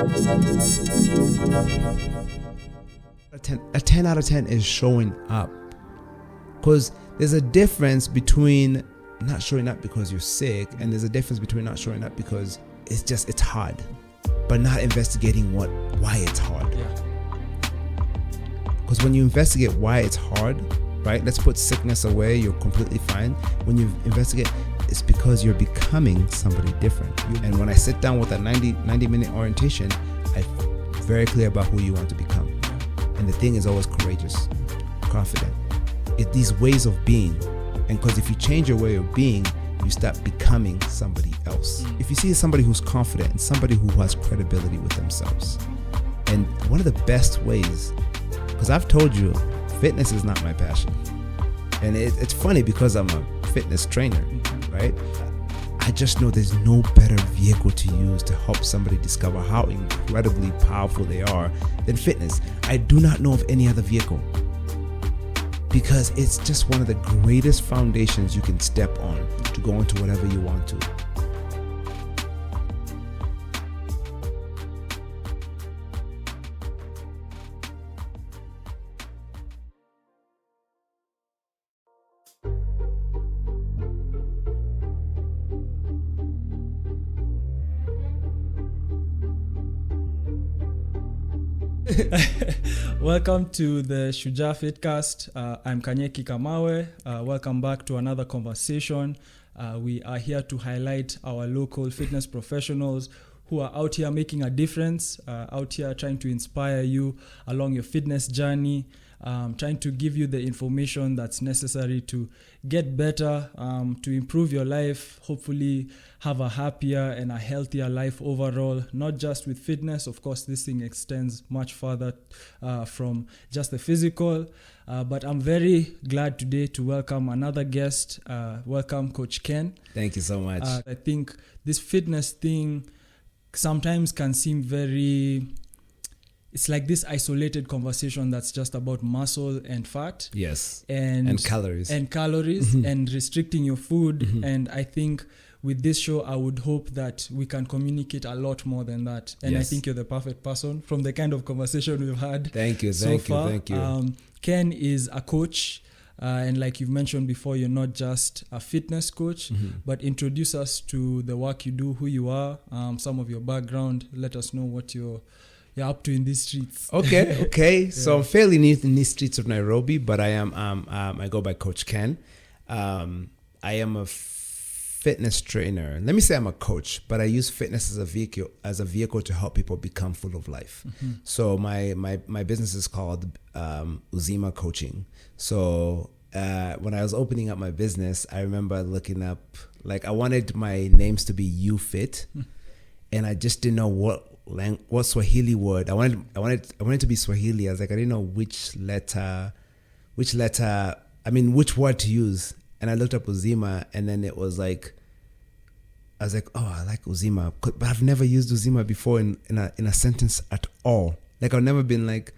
A 10 out of 10 is showing up, because there's a difference between not showing up because you're sick, and there's a difference between not showing up because it's hard, but not investigating why it's hard. Because when you investigate why it's hard, right? Let's put sickness away. You're completely fine. When you investigate, it's because you're becoming somebody different. And when I sit down with a 90-minute orientation, I'm very clear about who you want to become. And the thing is always courageous, confident. It's these ways of being. And because if you change your way of being, you start becoming somebody else. If you see somebody who's confident and somebody who has credibility with themselves, and one of the best ways, because I've told you, fitness is not my passion. And it's funny because I'm a fitness trainer, right? I just know there's no better vehicle to use to help somebody discover how incredibly powerful they are than fitness. I do not know of any other vehicle, because it's just one of the greatest foundations you can step on to go into whatever you want to. Welcome to the Shujaa Fitcast. I'm Kanyeki Kamawe. Welcome back to another conversation. We are here to highlight our local fitness professionals who are out here making a difference, out here trying to inspire you along your fitness journey, trying to give you the information that's necessary to get better, to improve your life, hopefully have a happier and a healthier life overall, not just with fitness. Of course, this thing extends much further from just the physical. But I'm very glad today to welcome another guest. Welcome, Coach Ken. Thank you so much. I think this fitness thing sometimes can seem it's like this isolated conversation that's just about muscle and fat. Yes. And calories. And calories and restricting your food. And I think with this show, I would hope that we can communicate a lot more than that. And I think you're the perfect person from the kind of conversation we've had. Thank you. Thank you. Ken is a coach. And like you've mentioned before, you're not just a fitness coach, but introduce us to the work you do, who you are, some of your background. Let us know what you're up to in these streets. Okay. Yeah. So I'm fairly new in these streets of Nairobi, but I am I go by Coach Ken. I am a fitness trainer. Let me say I'm a coach, but I use fitness as a vehicle to help people become full of life. So my business is called Uzima Coaching. So when I was opening up my business, I remember looking up, like, I wanted my names to be You Fit, and I just didn't know what Swahili word. I wanted to be Swahili. I was like, I didn't know which word to use. And I looked up Uzima, and then it was like, I was like, oh, I like Uzima, but I've never used Uzima before in a sentence at all. Like, I've never been like,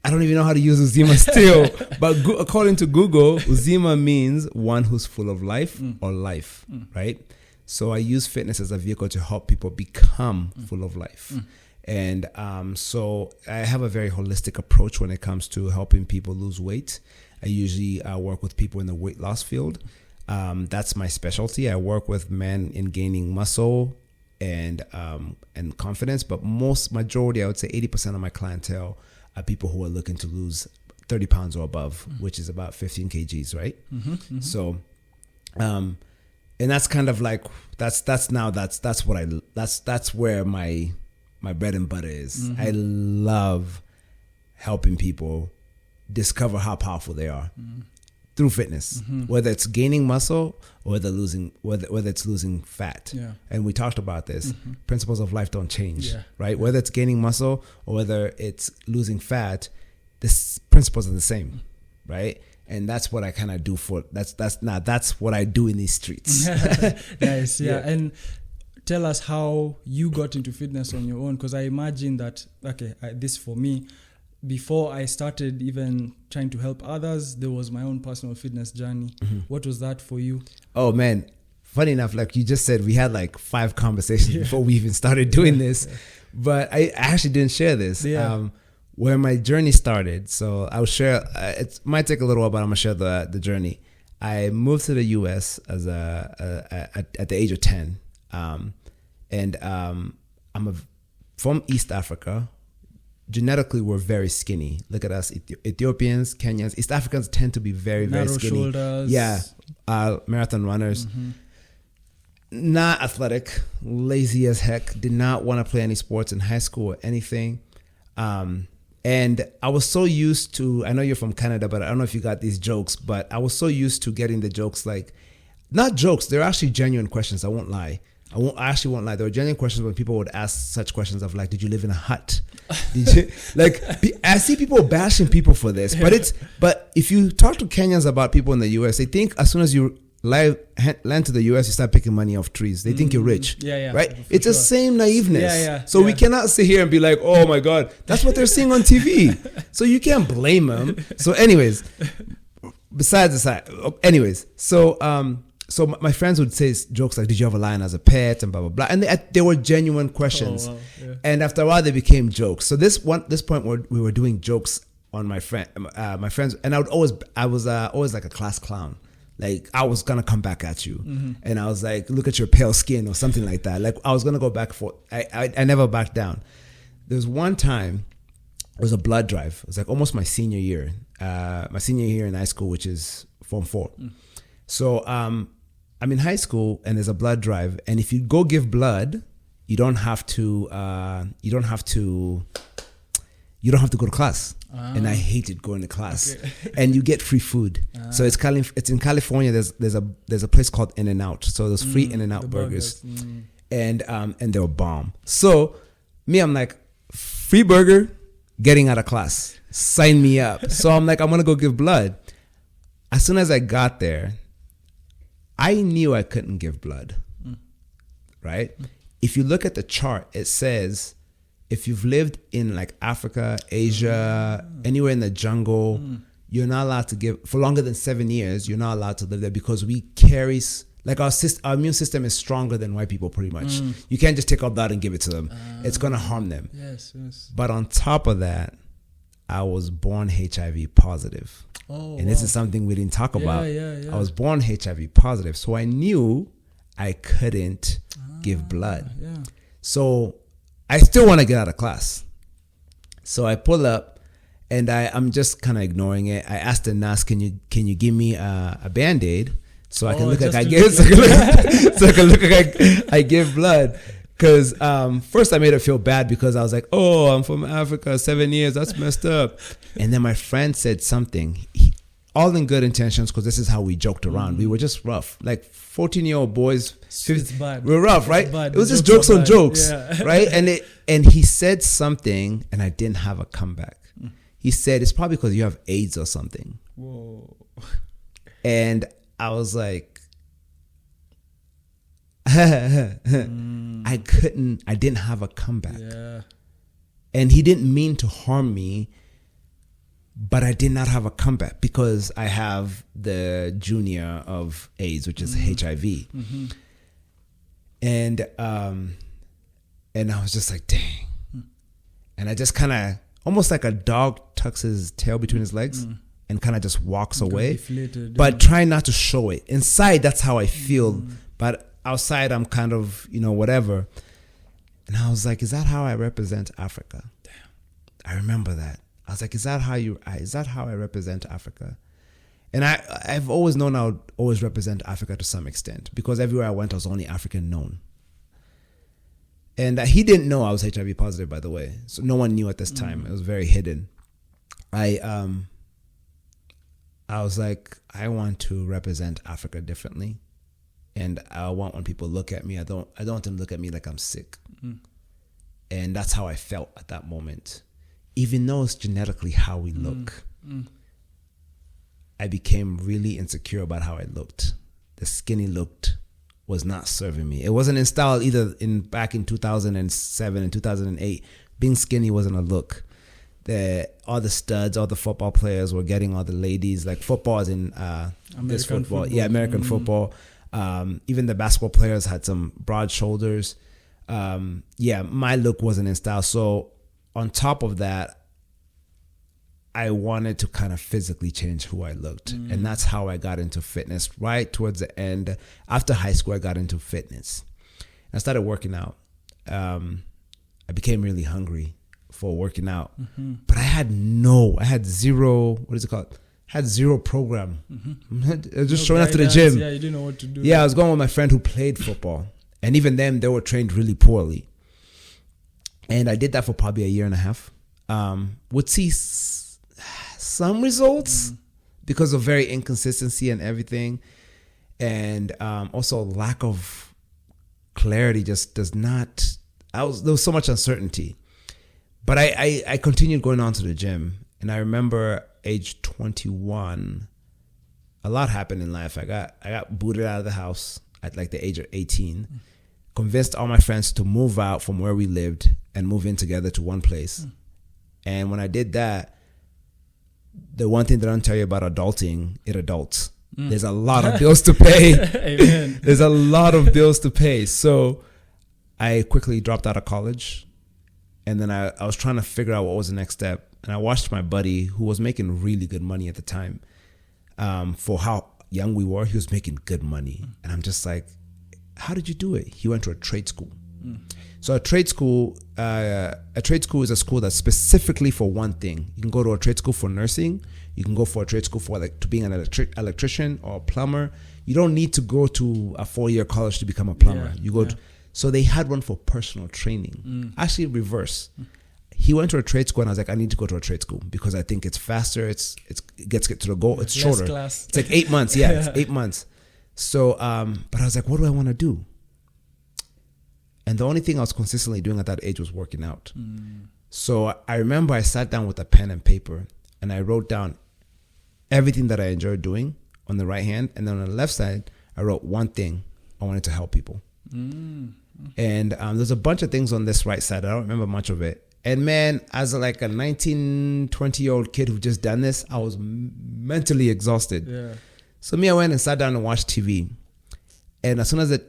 I don't even know how to use Uzima still. But according to Google, Uzima means one who's full of life or life, right? So I use fitness as a vehicle to help people become full of life. And so I have a very holistic approach when it comes to helping people lose weight. I usually work with people in the weight loss field. That's my specialty. I work with men in gaining muscle and confidence, but majority, I would say 80% of my clientele are people who are looking to lose 30 pounds or above, which is about 15 kgs, right? So, and that's kind of like, that's where my bread and butter is. I love helping people discover how powerful they are through fitness, whether it's gaining muscle or whether it's losing fat. And we talked about this. Principles of life don't change, right? Whether it's gaining muscle or whether it's losing fat, the principles are the same, right? And that's what I kind of do that's what I do in these streets. Nice. And tell us how you got into fitness on your own, because I imagine that, this for me, before I started even trying to help others, there was my own personal fitness journey. What was that for you? Oh, man. Funny enough, like you just said, we had like 5 conversations before we even started doing this. But I actually didn't share this. Yeah. Where my journey started. So I'll share. It might take a little while, but I'm gonna share the journey. I moved to the U.S. as at the age of 10, and I'm from East Africa. Genetically, we're very skinny. Look at us, Ethiopians, Kenyans. East Africans tend to be very, very narrow skinny. shoulders. Yeah, marathon runners. Not athletic, lazy as heck. Did not want to play any sports in high school or anything. And I was so used to, I know you're from Canada, but I don't know if you got these jokes, but I was so used to getting the jokes, like, not jokes, they're actually genuine questions. I won't lie. I actually won't lie. There were genuine questions when people would ask such questions of like, did you live in a hut? Did you, like, I see people bashing people for this, but if you talk to Kenyans about people in the US, they think as soon as you land to the US, you start picking money off trees. They think you're rich. Right? It's the same naiveness. So we cannot sit here and be like, oh my God, that's what they're seeing on TV. So you can't blame them. So anyways, so my friends would say jokes like, did you have a lion as a pet and blah, blah, blah. And they were genuine questions. Oh, wow. Yeah. And after a while, they became jokes. So this point where we were doing jokes on my friends, and I was always like a class clown. Like, I was going to come back at you. And I was like, look at your pale skin or something like that. Like, I was going to go back for, I never backed down. There was one time, it was a blood drive. It was like almost my senior year in high school, which is Form 4. So I'm in high school and there's a blood drive. And if you go give blood, you don't have to go to class. And I hated going to class. Okay. And you get free food. So it's in California. There's a place called In-N-Out. So there's free In-N-Out burgers. And they were bomb. So I'm like, free burger, getting out of class. Sign me up. So I'm like, I'm gonna go give blood. As soon as I got there, I knew I couldn't give blood. Right? If you look at the chart, it says, if you've lived in like Africa, Asia, anywhere in the jungle, you're not allowed to give, for longer than 7 years, you're not allowed to live there because we carry, like our immune system is stronger than white people pretty much. You can't just take our blood and give it to them. It's going to harm them. Yes. But on top of that, I was born HIV positive. Oh, and this is something we didn't talk about. Yeah. I was born HIV positive. So I knew I couldn't give blood. Yeah. So I still want to get out of class. So I pull up and I'm just kind of ignoring it. I asked the nurse, can you give me a Band-Aid so I can look like I give blood? Because first I made her feel bad because I was like, oh, I'm from Africa, 7 years, that's messed up. And then my friend said something, all in good intentions, because this is how we joked around. We were just rough, like 14-year-old boys. We're rough, right? It was just jokes on jokes, right? And he said something, and I didn't have a comeback. He said, it's probably because you have AIDS or something. Whoa. And I was like, I didn't have a comeback. Yeah. And he didn't mean to harm me, but I did not have a comeback because I have the junior of AIDS, which is HIV. And I was just like, dang. And I just kind of, almost like a dog tucks his tail between his legs and kind of just walks away. Deflated, but try not to show it. Inside, that's how I feel. But outside, I'm kind of, whatever. And I was like, is that how I represent Africa? Damn. I remember that. I was like, is that how I represent Africa? And I've always known I would always represent Africa to some extent because everywhere I went, I was only African known. And he didn't know I was HIV positive, by the way. So no one knew at this time. It was very hidden. I was like, I want to represent Africa differently. And I want when people look at me, I don't want them to look at me like I'm sick. And that's how I felt at that moment. Even though it's genetically how we look, I became really insecure about how I looked. The skinny look was not serving me. It wasn't in style either. Back in 2007 and 2008, being skinny wasn't a look. All the studs, all the football players were getting all the ladies. Like football is in this football. Yeah, American football. Even the basketball players had some broad shoulders. my look wasn't in style. So on top of that, I wanted to kind of physically change who I looked. And that's how I got into fitness. Right towards the end, after high school, I got into fitness. I started working out. I became really hungry for working out. But I had zero, what is it called? Had zero program. I was just showing up to the gym. Yeah, you didn't know what to do. Yeah, I was going with my friend who played football. And even them, they were trained really poorly. And I did that for probably a year and a half. Would see some results because of very inconsistency and everything. And also lack of clarity just does not, there was so much uncertainty. But I continued going on to the gym. And I remember age 21, a lot happened in life. I got booted out of the house at like the age of 18. Convinced all my friends to move out from where we lived and move in together to one place. And when I did that, the one thing that I don't tell you about adulting, it adults. There's a lot of bills to pay. Amen. There's a lot of bills to pay. So I quickly dropped out of college. And then I was trying to figure out what was the next step. And I watched my buddy, who was making really good money at the time, for how young we were, he was making good money. And I'm just like, how did you do it? He went to a trade school. So a trade school is a school that's specifically for one thing. You can go to a trade school for nursing. You can go for a trade school for to being an electrician or a plumber. You don't need to go to a 4-year college to become a plumber. So they had one for personal training. Actually, reverse. He went to a trade school and I was like, I need to go to a trade school because I think it's faster. It gets to the goal. It's shorter. Class. It's like 8 months. Yeah, it's 8 months. So, but I was like, what do I want to do? And the only thing I was consistently doing at that age was working out. So I remember I sat down with a pen and paper and I wrote down everything that I enjoyed doing on the right hand. And then on the left side, I wrote one thing. I wanted to help people. And there's a bunch of things on this right side. I don't remember much of it. And man, as like a 19, 20-year-old kid who just done this, I was mentally exhausted. Yeah. So I went and sat down and watched TV. And as soon as I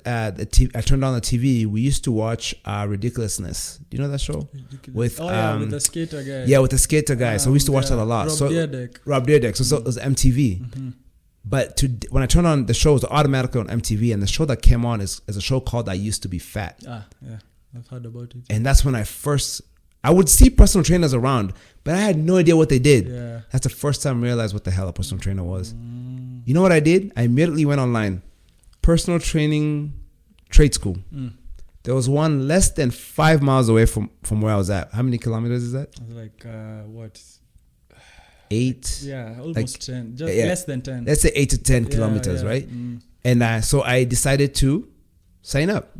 turned on the TV, we used to watch Ridiculousness. Do you know that show? With with the skater guy. Yeah, with the skater guy. So we used to watch that a lot. Rob Dyrdek. So it was MTV. But when I turned on the show, it was automatically on MTV. And the show that came on is a show called I Used to Be Fat. Yeah. I've heard about it. And that's when I would see personal trainers around, but I had no idea what they did. Yeah. That's the first time I realized what the hell a personal trainer was. You know what I did? I immediately went online. Personal training trade school. There was one less than 5 miles away from where I was at. How many kilometers is that? Like, what? 8? Yeah, almost like, 10. Just less than 10. Let's say 8 to 10 kilometers, right? And so I decided to sign up.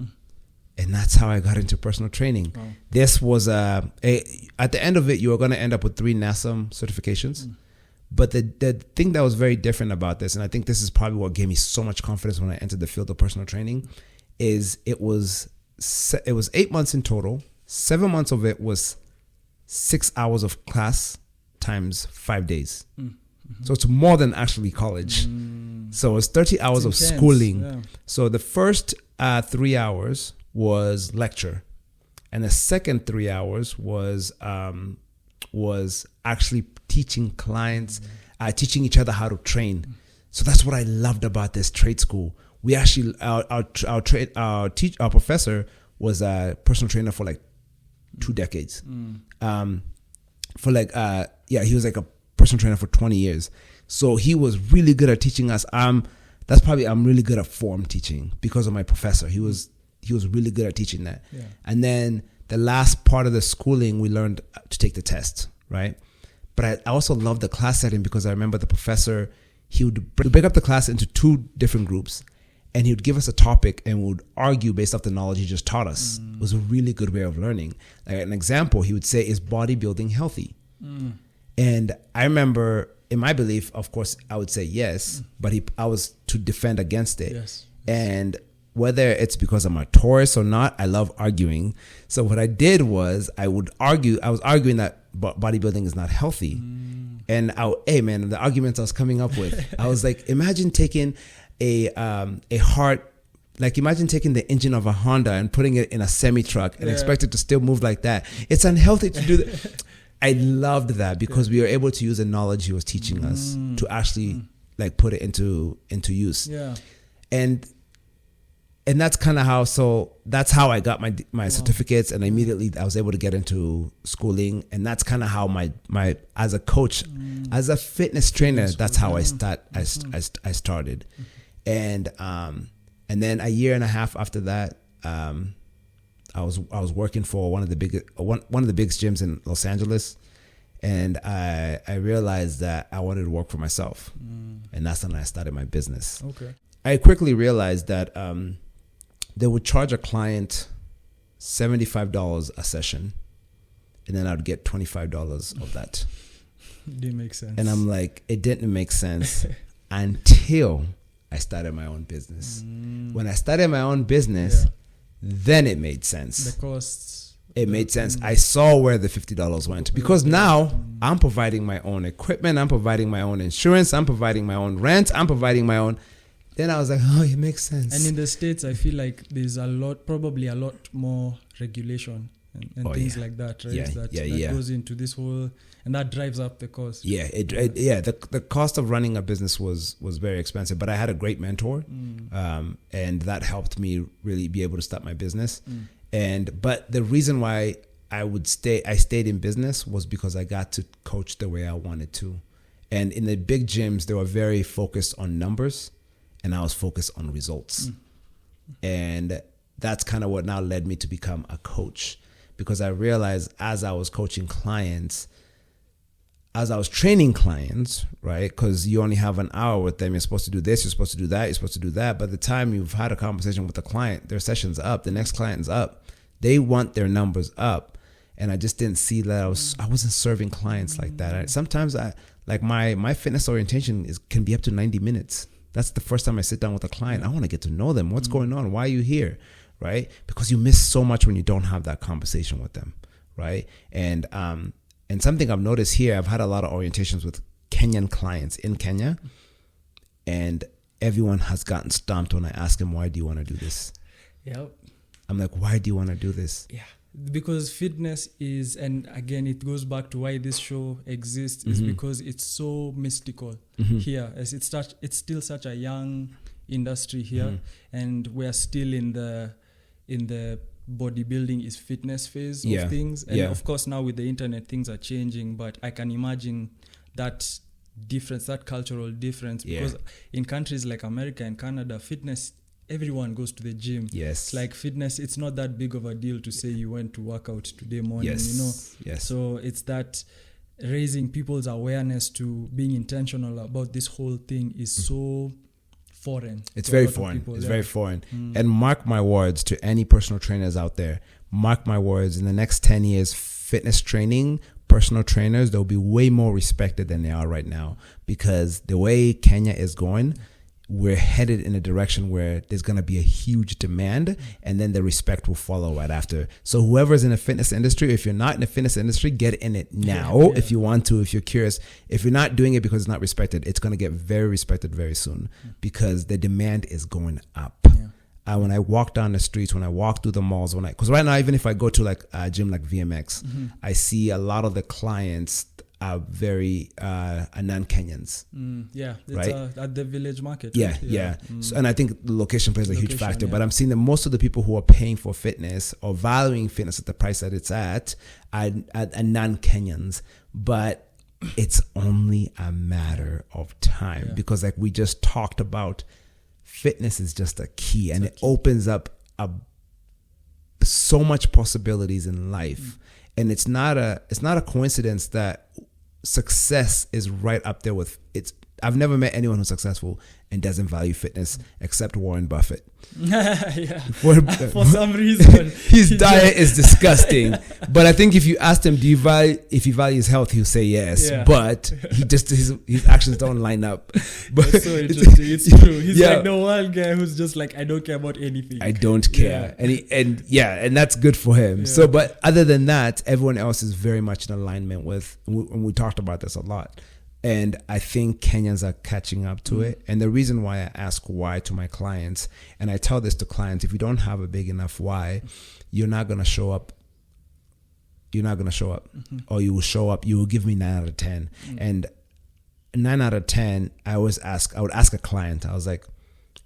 And that's how I got into personal training. Wow. This was at the end of it, you were going to end up with 3 NASM certifications. But the thing that was very different about this, and I think this is probably what gave me so much confidence when I entered the field of personal training, is it was 8 months in total. 7 months of it was 6 hours of class times 5 days. So it's more than actually college. So it's 30 hours of schooling. Yeah. So the first 3 hours was lecture, and the second 3 hours was actually teaching clients, teaching each other how to train. So that's what I loved about this trade school. We actually our professor was a personal trainer for like 2 decades. He was like a personal trainer for 20 years. So he was really good at teaching us. I'm really good at form teaching because of my professor. He was really good at teaching that. Yeah. And then the last part of the schooling, we learned to take the test, right? But I also loved the class setting because I remember the professor, he would break up the class into 2 different groups, and he would give us a topic and we would argue based off the knowledge he just taught us. It was a really good way of learning. Like an example, he would say, is bodybuilding healthy? And I remember, in my belief, of course, I would say yes, but I was to defend against it. Yes. And whether it's because I'm a Taurus or not, I love arguing. So what I did was I was arguing that bodybuilding is not healthy. And the arguments I was coming up with, I was like, imagine taking a heart Like imagine taking the engine of a Honda and putting it in a semi truck and expect it to still move like that. It's unhealthy to do that. I loved that because we were able to use the knowledge he was teaching us to actually like put it into use. Yeah. And that's kind of how, so that's how I got my certificates, and immediately I was able to get into schooling. And that's kind of how my as a coach, as a fitness trainer, that's how I started. And then a year and a half after that, I was working for one of the biggest gyms in Los Angeles, and I realized that I wanted to work for myself, and that's when I started my business. Okay. I quickly realized that they would charge a client $75 a session, and then I'd get $25 of that. It didn't make sense. And I'm like, it didn't make sense until I started my own business. When I started my own business, then it made sense. The costs. It made sense. I saw where the $50 went, because now I'm providing my own equipment. I'm providing my own insurance. I'm providing my own rent. I'm providing my own. Then I was like, oh, it makes sense. And in the States, I feel like there's probably a lot more regulation and things like that, right? That goes into this whole, and that drives up the cost. Yeah, the cost of running a business was very expensive, but I had a great mentor, and that helped me really be able to start my business. But the reason why I stayed in business was because I got to coach the way I wanted to. And in the big gyms, they were very focused on numbers, and I was focused on results. And that's kind of what now led me to become a coach, because I realized as I was coaching clients, as I was training clients, right? Because you only have an hour with them. You're supposed to do this, you're supposed to do that, you're supposed to do that. By the time you've had a conversation with the client, their session's up, the next client's up. They want their numbers up. And I just didn't see that I wasn't serving clients like that. Sometimes my fitness orientation can be up to 90 minutes. That's the first time I sit down with a client. I want to get to know them. What's going on? Why are you here? Right? Because you miss so much when you don't have that conversation with them. Right? And something I've noticed here, I've had a lot of orientations with Kenyan clients in Kenya, and everyone has gotten stumped when I ask them, why do you want to do this? Yep. I'm like, why do you want to do this? Yeah. Because fitness is, and again, it goes back to why this show exists, is because it's so mystical here. As it's still such a young industry here, and we're still in the bodybuilding is fitness phase of things. And of course, now with the internet, things are changing, but I can imagine that difference, that cultural difference, because in countries like America and Canada, fitness, everyone goes to the gym. Yes. It's like fitness, it's not that big of a deal to say you went to work out today morning, Yes. So it's that raising people's awareness to being intentional about this whole thing is so foreign. It's very foreign. It's very foreign. And mark my words to any personal trainers out there. Mark my words, in the next 10 years, fitness training, personal trainers, they'll be way more respected than they are right now, because the way Kenya is going, we're headed in a direction where there's going to be a huge demand, and then the respect will follow right after. So whoever's in the fitness industry, if you're not in the fitness industry, get in it now. If you want to, if you're curious. If you're not doing it because it's not respected, it's going to get very respected very soon, because the demand is going up. When I walk down the streets, when I walk through the malls, because right now, even if I go to like a gym like VMX, I see a lot of the clients are very non-Kenyans. Right? At the village market. So, and I think the location plays a huge factor, but I'm seeing that most of the people who are paying for fitness or valuing fitness at the price that it's at are non-Kenyans. But it's only a matter of time, because like we just talked about, fitness is just a key, and it opens up so much possibilities in life. And it's not a coincidence that success is right up there with it's. I've never met anyone who's successful and doesn't value fitness except Warren Buffett. For some reason, his diet is disgusting. But I think if you asked him, if he values health, he'll say yes. But he just his actions don't line up. But that's so interesting. It's true. He's like the one guy who's just like, I don't care about anything. I don't care, and that's good for him. So, but other than that, everyone else is very much in alignment with. And we talked about this a lot. And I think Kenyans are catching up to it. And the reason why I ask why to my clients, and I tell this to clients, if you don't have a big enough why, you're not going to show up. You're not going to show up. Or you will show up, you will give me 9 out of 10. And 9 out of 10, I would ask a client, I was like,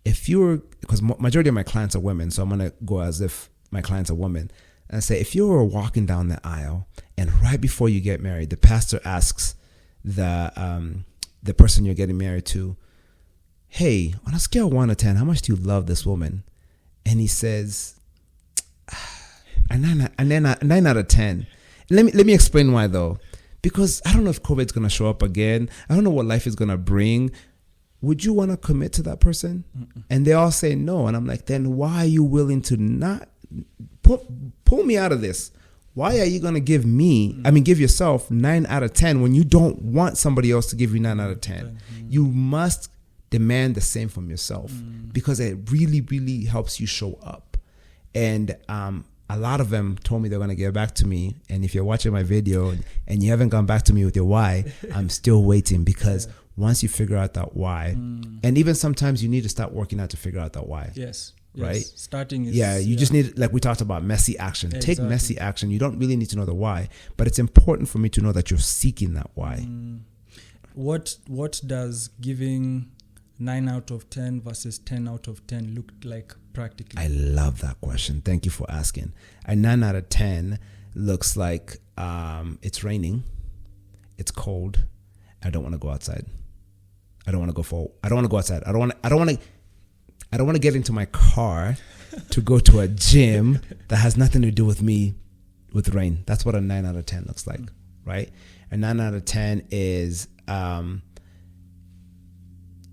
if you were, because majority of my clients are women, so I'm going to go as if my clients are women. And I say, if you were walking down the aisle and right before you get married, the pastor asks the person you're getting married to, hey, on a scale of 1 to 10, how much do you love this woman? And he says, a 9 out of 10. Let me explain why though. Because I don't know if COVID's going to show up again. I don't know what life is going to bring. Would you want to commit to that person? And they all say no. And I'm like, then why are you willing to not pull me out of this? Why are you going to give yourself 9 out of 10 when you don't want somebody else to give you 9 out of 10? You must demand the same from yourself because it really, really helps you show up. And a lot of them told me they're going to get back to me. And if you're watching my video and you haven't gone back to me with your why, I'm still waiting because once you figure out that why, and even sometimes you need to start working out to figure out that why. Yes. Right? Starting is... you just need, like we talked about, messy action. Exactly. Take messy action. You don't really need to know the why, but it's important for me to know that you're seeking that why. What does giving 9 out of 10 versus 10 out of 10 look like practically? I love that question. Thank you for asking. A 9 out of 10 looks like it's raining, it's cold, I don't want to go outside. I don't want to go outside. I don't want to get into my car to go to a gym that has nothing to do with me with rain. That's what a 9 out of 10 looks like, right? A 9 out of 10 is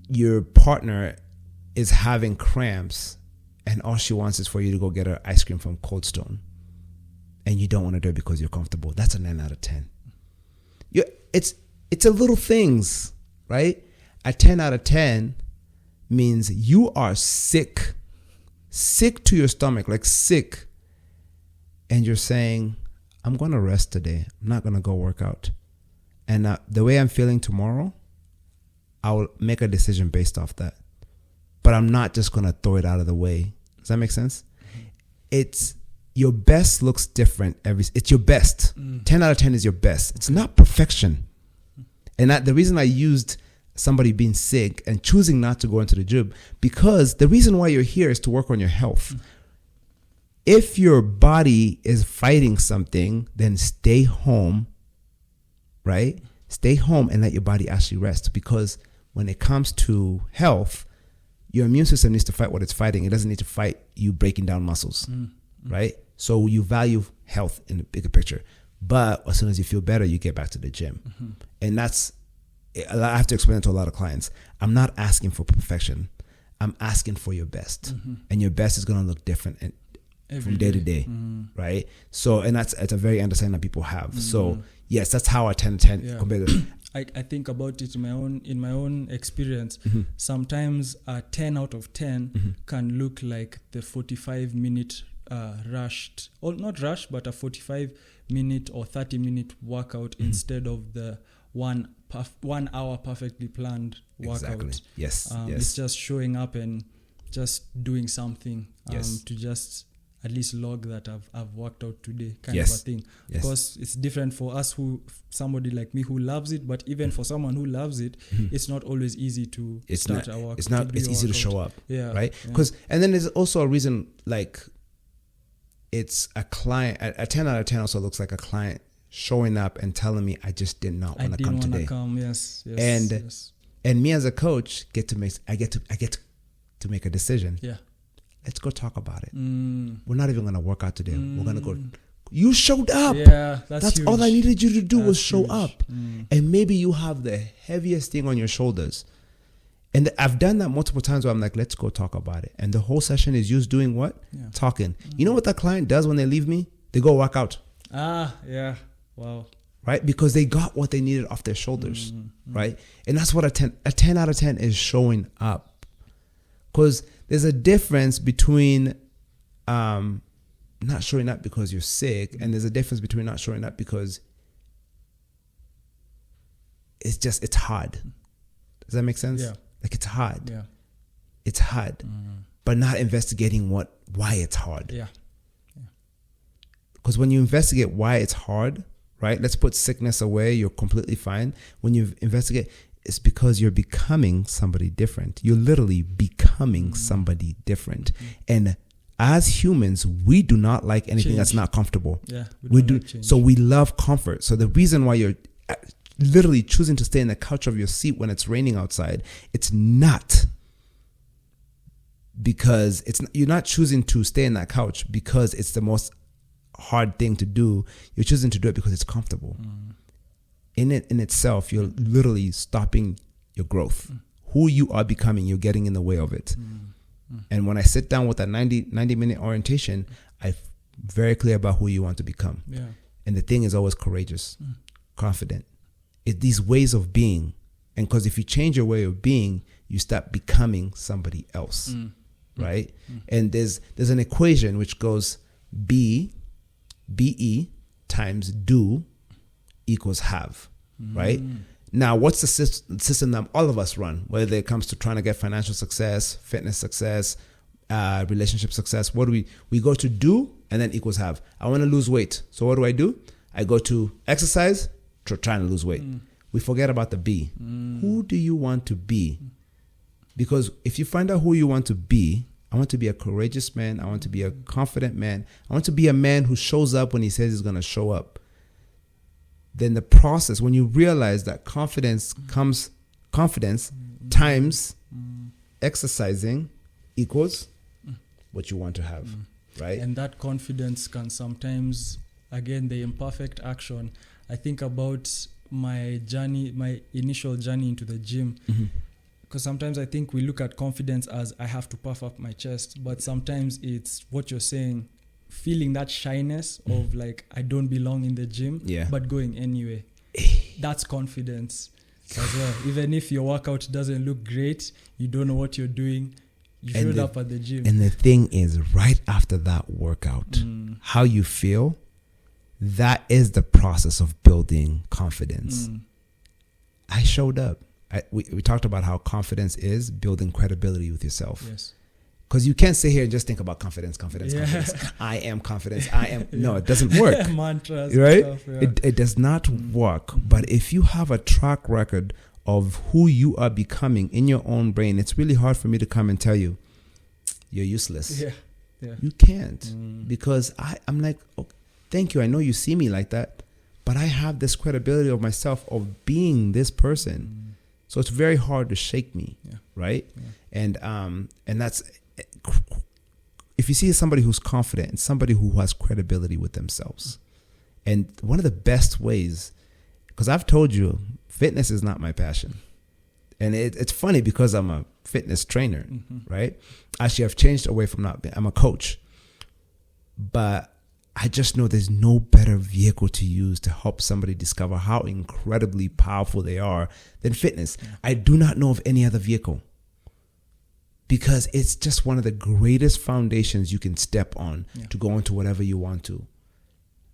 your partner is having cramps and all she wants is for you to go get her ice cream from Cold Stone and you don't want to do it because you're comfortable. That's a 9 out of 10. It's a little things, right? A 10 out of 10 means you are sick to your stomach, like sick. And you're saying, I'm going to rest today. I'm not going to go work out. And the way I'm feeling tomorrow, I will make a decision based off that. But I'm not just going to throw it out of the way. Does that make sense? It's your best looks different. It's your best. 10 out of 10 is your best. It's not perfection. And the reason I used somebody being sick and choosing not to go into the gym, because the reason why you're here is to work on your health. If your body is fighting something, then stay home, right? Stay home and let your body actually rest. Because when it comes to health, your immune system needs to fight what it's fighting. It doesn't need to fight you breaking down muscles, right? So you value health in the bigger picture. But as soon as you feel better, you get back to the gym. And I have to explain it to a lot of clients. I'm not asking for perfection. I'm asking for your best. And your best is going to look different from day to day, right? So, and it's a very understanding that people have. So, yes, that's how a 10 to 10 compared to... I think about it in my own experience. Sometimes a 10 out of 10 can look like the 45-minute rushed, or not rushed, but a 45-minute or 30-minute workout instead of the 1 hour perfectly planned workout. Exactly. Yes. It's just showing up and just doing something to just at least log that I've worked out today, kind of a thing. Of course, it's different for us somebody like me who loves it, but even for someone who loves it, it's not always easy to start a workout. It's easy to show up, right? Because and then there's also a reason, like it's a client. A 10 out of 10 also looks like a client showing up and telling me I just did not want to come today. And me as a coach I get to make a decision. Let's go talk about it. We're not even going to work out today. We're going to go. You showed up. Yeah, that's all I needed you to do was show up. And maybe you have the heaviest thing on your shoulders. And I've done that multiple times where I'm like, let's go talk about it. And the whole session is just doing what? Talking. You know what that client does when they leave me? They go work out. Wow. Right? Because they got what they needed off their shoulders. Right? And that's what a 10 out of 10 is showing up. Because there's a difference between not showing up because you're sick, and there's a difference between not showing up because it's hard. Does that make sense? Yeah. Like it's hard. Yeah. It's hard. But not investigating why it's hard. Yeah. Because when you investigate why it's hard, right? Let's put sickness away. You're completely fine. When you investigate, it's because you're becoming somebody different. You're literally becoming somebody different. And as humans, we do not like anything that's not comfortable. Yeah, we do. Like so we love comfort. So the reason why you're literally choosing to stay in the couch of your seat when it's raining outside, it's not because you're not choosing to stay in that couch because it's the most hard thing to do. You're choosing to do it because it's comfortable. In itself, you're literally stopping your growth. Who you are becoming, you're getting in the way of it. And when I sit down with a 90-minute orientation, I'm very clear about who you want to become. Yeah. And the thing is always courageous, confident. It's these ways of being. And because if you change your way of being, you start becoming somebody else, right? And there's an equation which goes BE times do equals have, right? Now, what's the system that all of us run, whether it comes to trying to get financial success, fitness success, relationship success? What do we go to do and then equals have. I want to lose weight. So what do? I go to exercise, trying to lose weight. We forget about the be. Who do you want to be? Because if you find out who you want to be, I want to be a courageous man. I want to be a confident man. I want to be a man who shows up when he says he's going to show up. Then the process, when you realize that confidence times exercising equals what you want to have, right? And that confidence can sometimes, again, the imperfect action. I think about my initial journey into the gym. Because sometimes I think we look at confidence as I have to puff up my chest, but sometimes it's what you're saying, feeling that shyness of like I don't belong in the gym, but going anyway. That's confidence as well. Even if your workout doesn't look great, you don't know what you're doing, you showed up at the gym. And the thing is, right after that workout, how you feel, that is the process of building confidence. I showed up. We talked about how confidence is building credibility with yourself. Yes. Because you can't sit here and just think about confidence. I am confidence. No, it doesn't work. Mantras, right? Stuff, It does not work. But if you have a track record of who you are becoming in your own brain, it's really hard for me to come and tell you, you're useless. You can't. Because I'm like, oh, thank you. I know you see me like that. But I have this credibility of myself of being this person. So it's very hard to shake me, right? And that's, if you see somebody who's confident and somebody who has credibility with themselves. And one of the best ways, because I've told you, fitness is not my passion. And it's funny because I'm a fitness trainer, right? Actually, I've changed away from I'm a coach. But I just know there's no better vehicle to use to help somebody discover how incredibly powerful they are than fitness. I do not know of any other vehicle because it's just one of the greatest foundations you can step on to go into whatever you want to,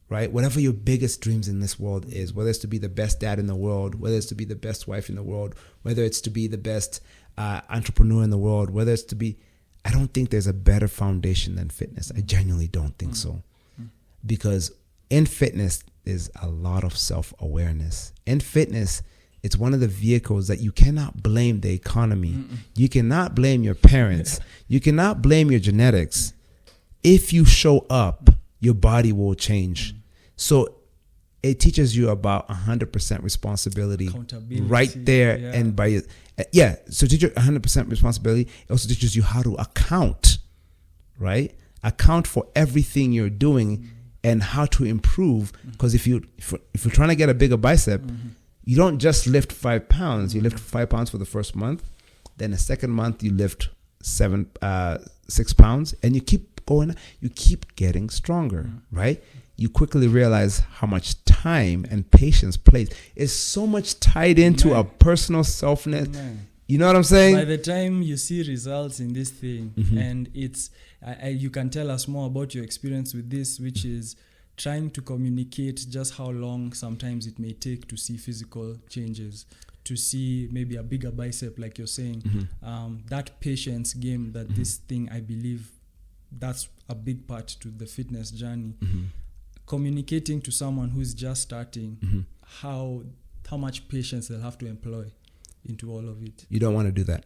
right? Whatever your biggest dreams in this world is, whether it's to be the best dad in the world, whether it's to be the best wife in the world, whether it's to be the best entrepreneur in the world, whether it's to be, I don't think there's a better foundation than fitness. I genuinely don't think so. Because in fitness, there's a lot of self-awareness. In fitness, it's one of the vehicles that you cannot blame the economy. You cannot blame your parents. You cannot blame your genetics. If you show up, your body will change. So it teaches you about 100% responsibility right there. And so teach you 100% responsibility. It also teaches you how to account, right? Account for everything you're doing and how to improve. Because if you're trying to get a bigger bicep, you don't just lift 5 pounds. You lift 5 pounds for the first month. Then the second month you lift 6 pounds, and you keep going. You keep getting stronger, right? You quickly realize how much time and patience plays. It's so much tied into a personal selfness. You know what I'm saying? By the time you see results in this thing, and it's, you can tell us more about your experience with this, which is trying to communicate just how long sometimes it may take to see physical changes, to see maybe a bigger bicep, like you're saying. That patience game, that this thing, I believe, that's a big part to the fitness journey. Communicating to someone who's just starting how much patience they'll have to employ into all of it. You don't want to do that.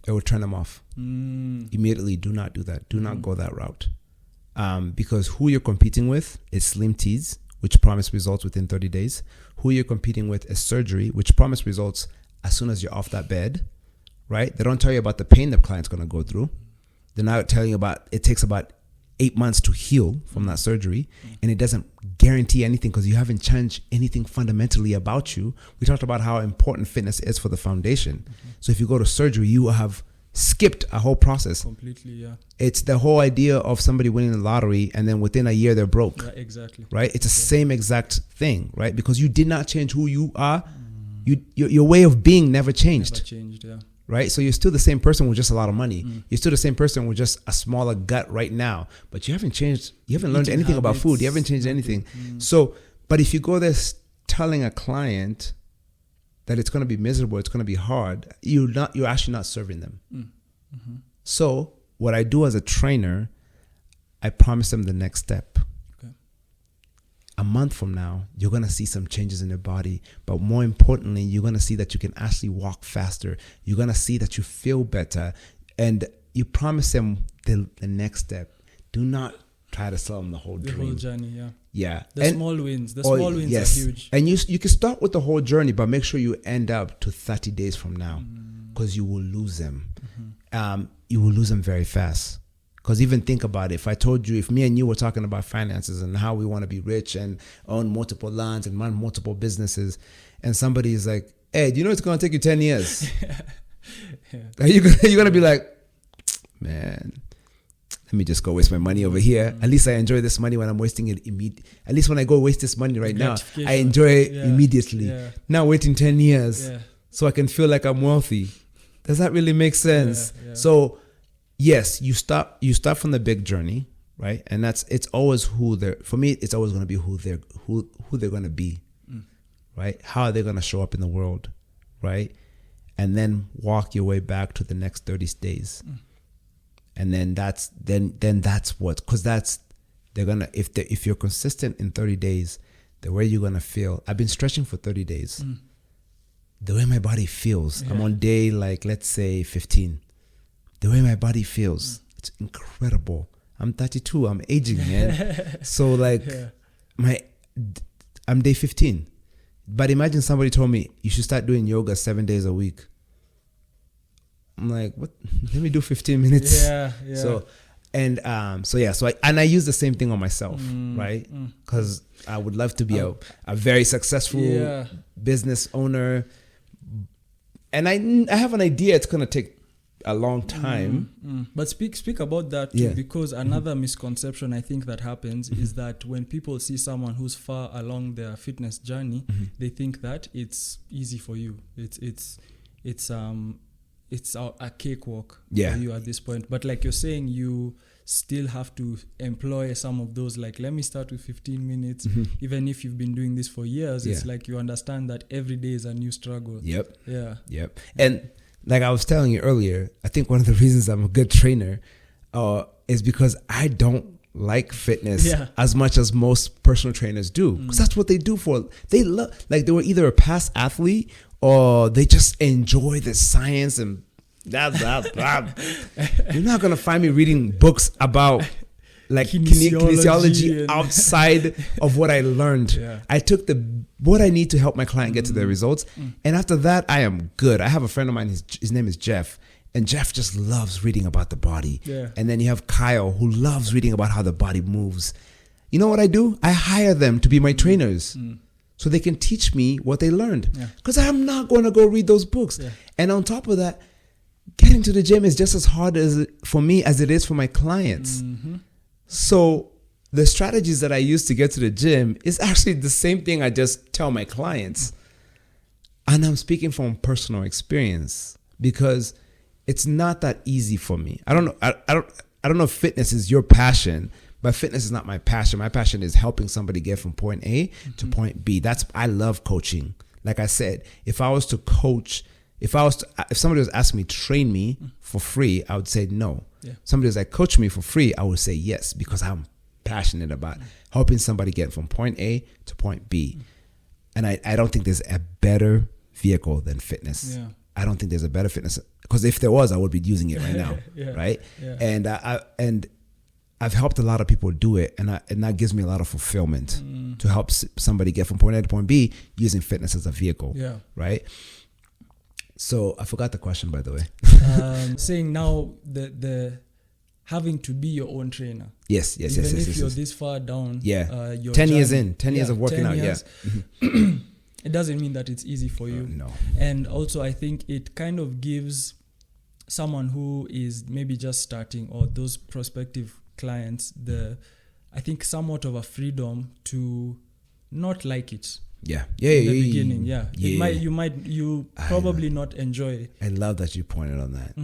It will turn them off. Immediately, do not do that. Do not go that route. Because who you're competing with is slim teas, which promise results within 30 days. Who you're competing with is surgery, which promise results as soon as you're off that bed, right? They don't tell you about the pain the client's going to go through. They're not telling you about, it takes about 8 months to heal from that surgery, and it doesn't guarantee anything because you haven't changed anything fundamentally about you. We talked about how important fitness is for the foundation. So if you go to surgery, you have skipped a whole process completely. Yeah, it's the whole idea of somebody winning the lottery and then within a year they're broke. Yeah, exactly. Right? It's the same exact thing, right? Because you did not change who you are. Your way of being never changed. Yeah. Right? So you're still the same person with just a lot of money. You're still the same person with just a smaller gut right now, but you haven't changed. You haven't learned anything about food. You haven't changed anything. So, but if you go there telling a client that it's going to be miserable, it's going to be hard, you're actually not serving them. So what I do as a trainer, I promise them the next step. Okay. A month from now, you're going to see some changes in your body, but more importantly, you're going to see that you can actually walk faster. You're going to see that you feel better, and you promise them the next step. Do not try to sell them the whole dream. The whole journey, yeah. Yeah. The small wins are huge. And you can start with the whole journey, but make sure you end up to 30 days from now, because you will lose them. You will lose them very fast. Because even think about it. If I told you, if me and you were talking about finances and how we want to be rich and own multiple lands and run multiple businesses, and somebody is like, hey, do you know it's going to take you 10 years? Yeah. You're going to be like, man, let me just go waste my money over here. At least I enjoy this money when I'm wasting it at least when I go waste this money right now, I enjoy it immediately. Yeah. Now waiting 10 years so I can feel like I'm wealthy. Does that really make sense? Yeah. So yes, you start from the big journey, right? And it's always for me, it's always going to be who they're going to be, right? How are they going to show up in the world, right? And then walk your way back to the next 30 days. And then that's what, because they're gonna, if you're consistent in 30 days, the way you're gonna feel. I've been stretching for 30 days. The way my body feels, I'm on day, like, let's say 15. The way my body feels, it's incredible. I'm 32, I'm aging, man. So like I'm day 15. But imagine somebody told me you should start doing yoga 7 days a week. I'm like, what? Let me do 15 minutes. Yeah. So I use the same thing on myself, right? Because I would love to be a very successful business owner, and I have an idea it's gonna take a long time. But speak about that too, because another misconception I think that happens is that when people see someone who's far along their fitness journey, they think that it's easy for you. It's a cakewalk for you at this point. But like you're saying, you still have to employ some of those, like, let me start with 15 minutes. Even if you've been doing this for years, it's like you understand that every day is a new struggle. Yep. And like I was telling you earlier, I think one of the reasons I'm a good trainer is because I don't like fitness as much as most personal trainers do. Because that's what they do they love, like, they were either a past athlete or they just enjoy the science and blah, blah, blah. You're not going to find me reading books about like kinesiology outside of what I learned. I took what I need to help my client get to their results. And after that, I am good. I have a friend of mine, his name is Jeff. And Jeff just loves reading about the body. And then you have Kyle, who loves reading about how the body moves. You know what I do? I hire them to be my trainers. So they can teach me what they learned. Because I'm not going to go read those books. And on top of that, getting to the gym is just as hard for me as it is for my clients. So the strategies that I use to get to the gym is actually the same thing I just tell my clients. And I'm speaking from personal experience, because it's not that easy for me. I don't know if fitness is your passion, But fitness is not my passion. My passion is helping somebody get from point A to point B. I love coaching. Like I said, if somebody was asking me to train me for free, I would say no. Yeah. Somebody was like, coach me for free, I would say yes, because I'm passionate about helping somebody get from point A to point B. And I don't think there's a better vehicle than fitness. Yeah. I don't think there's a better fitness, because if there was, I would be using it right now. Right. Yeah. And I've helped a lot of people do it, and that gives me a lot of fulfillment to help somebody get from point A to point B using fitness as a vehicle. Yeah. Right. So I forgot the question, by the way. Saying now the having to be your own trainer. Yes. Even if you're this far down. Yeah. Your 10 years in, 10 years of working out. Years, yeah. It doesn't mean that it's easy for you. No. And also, I think it kind of gives someone who is maybe just starting, or those prospective clients, I think somewhat of a freedom to not like it. Yeah. In the beginning. Yeah. You probably not enjoy it. I love that you pointed on that.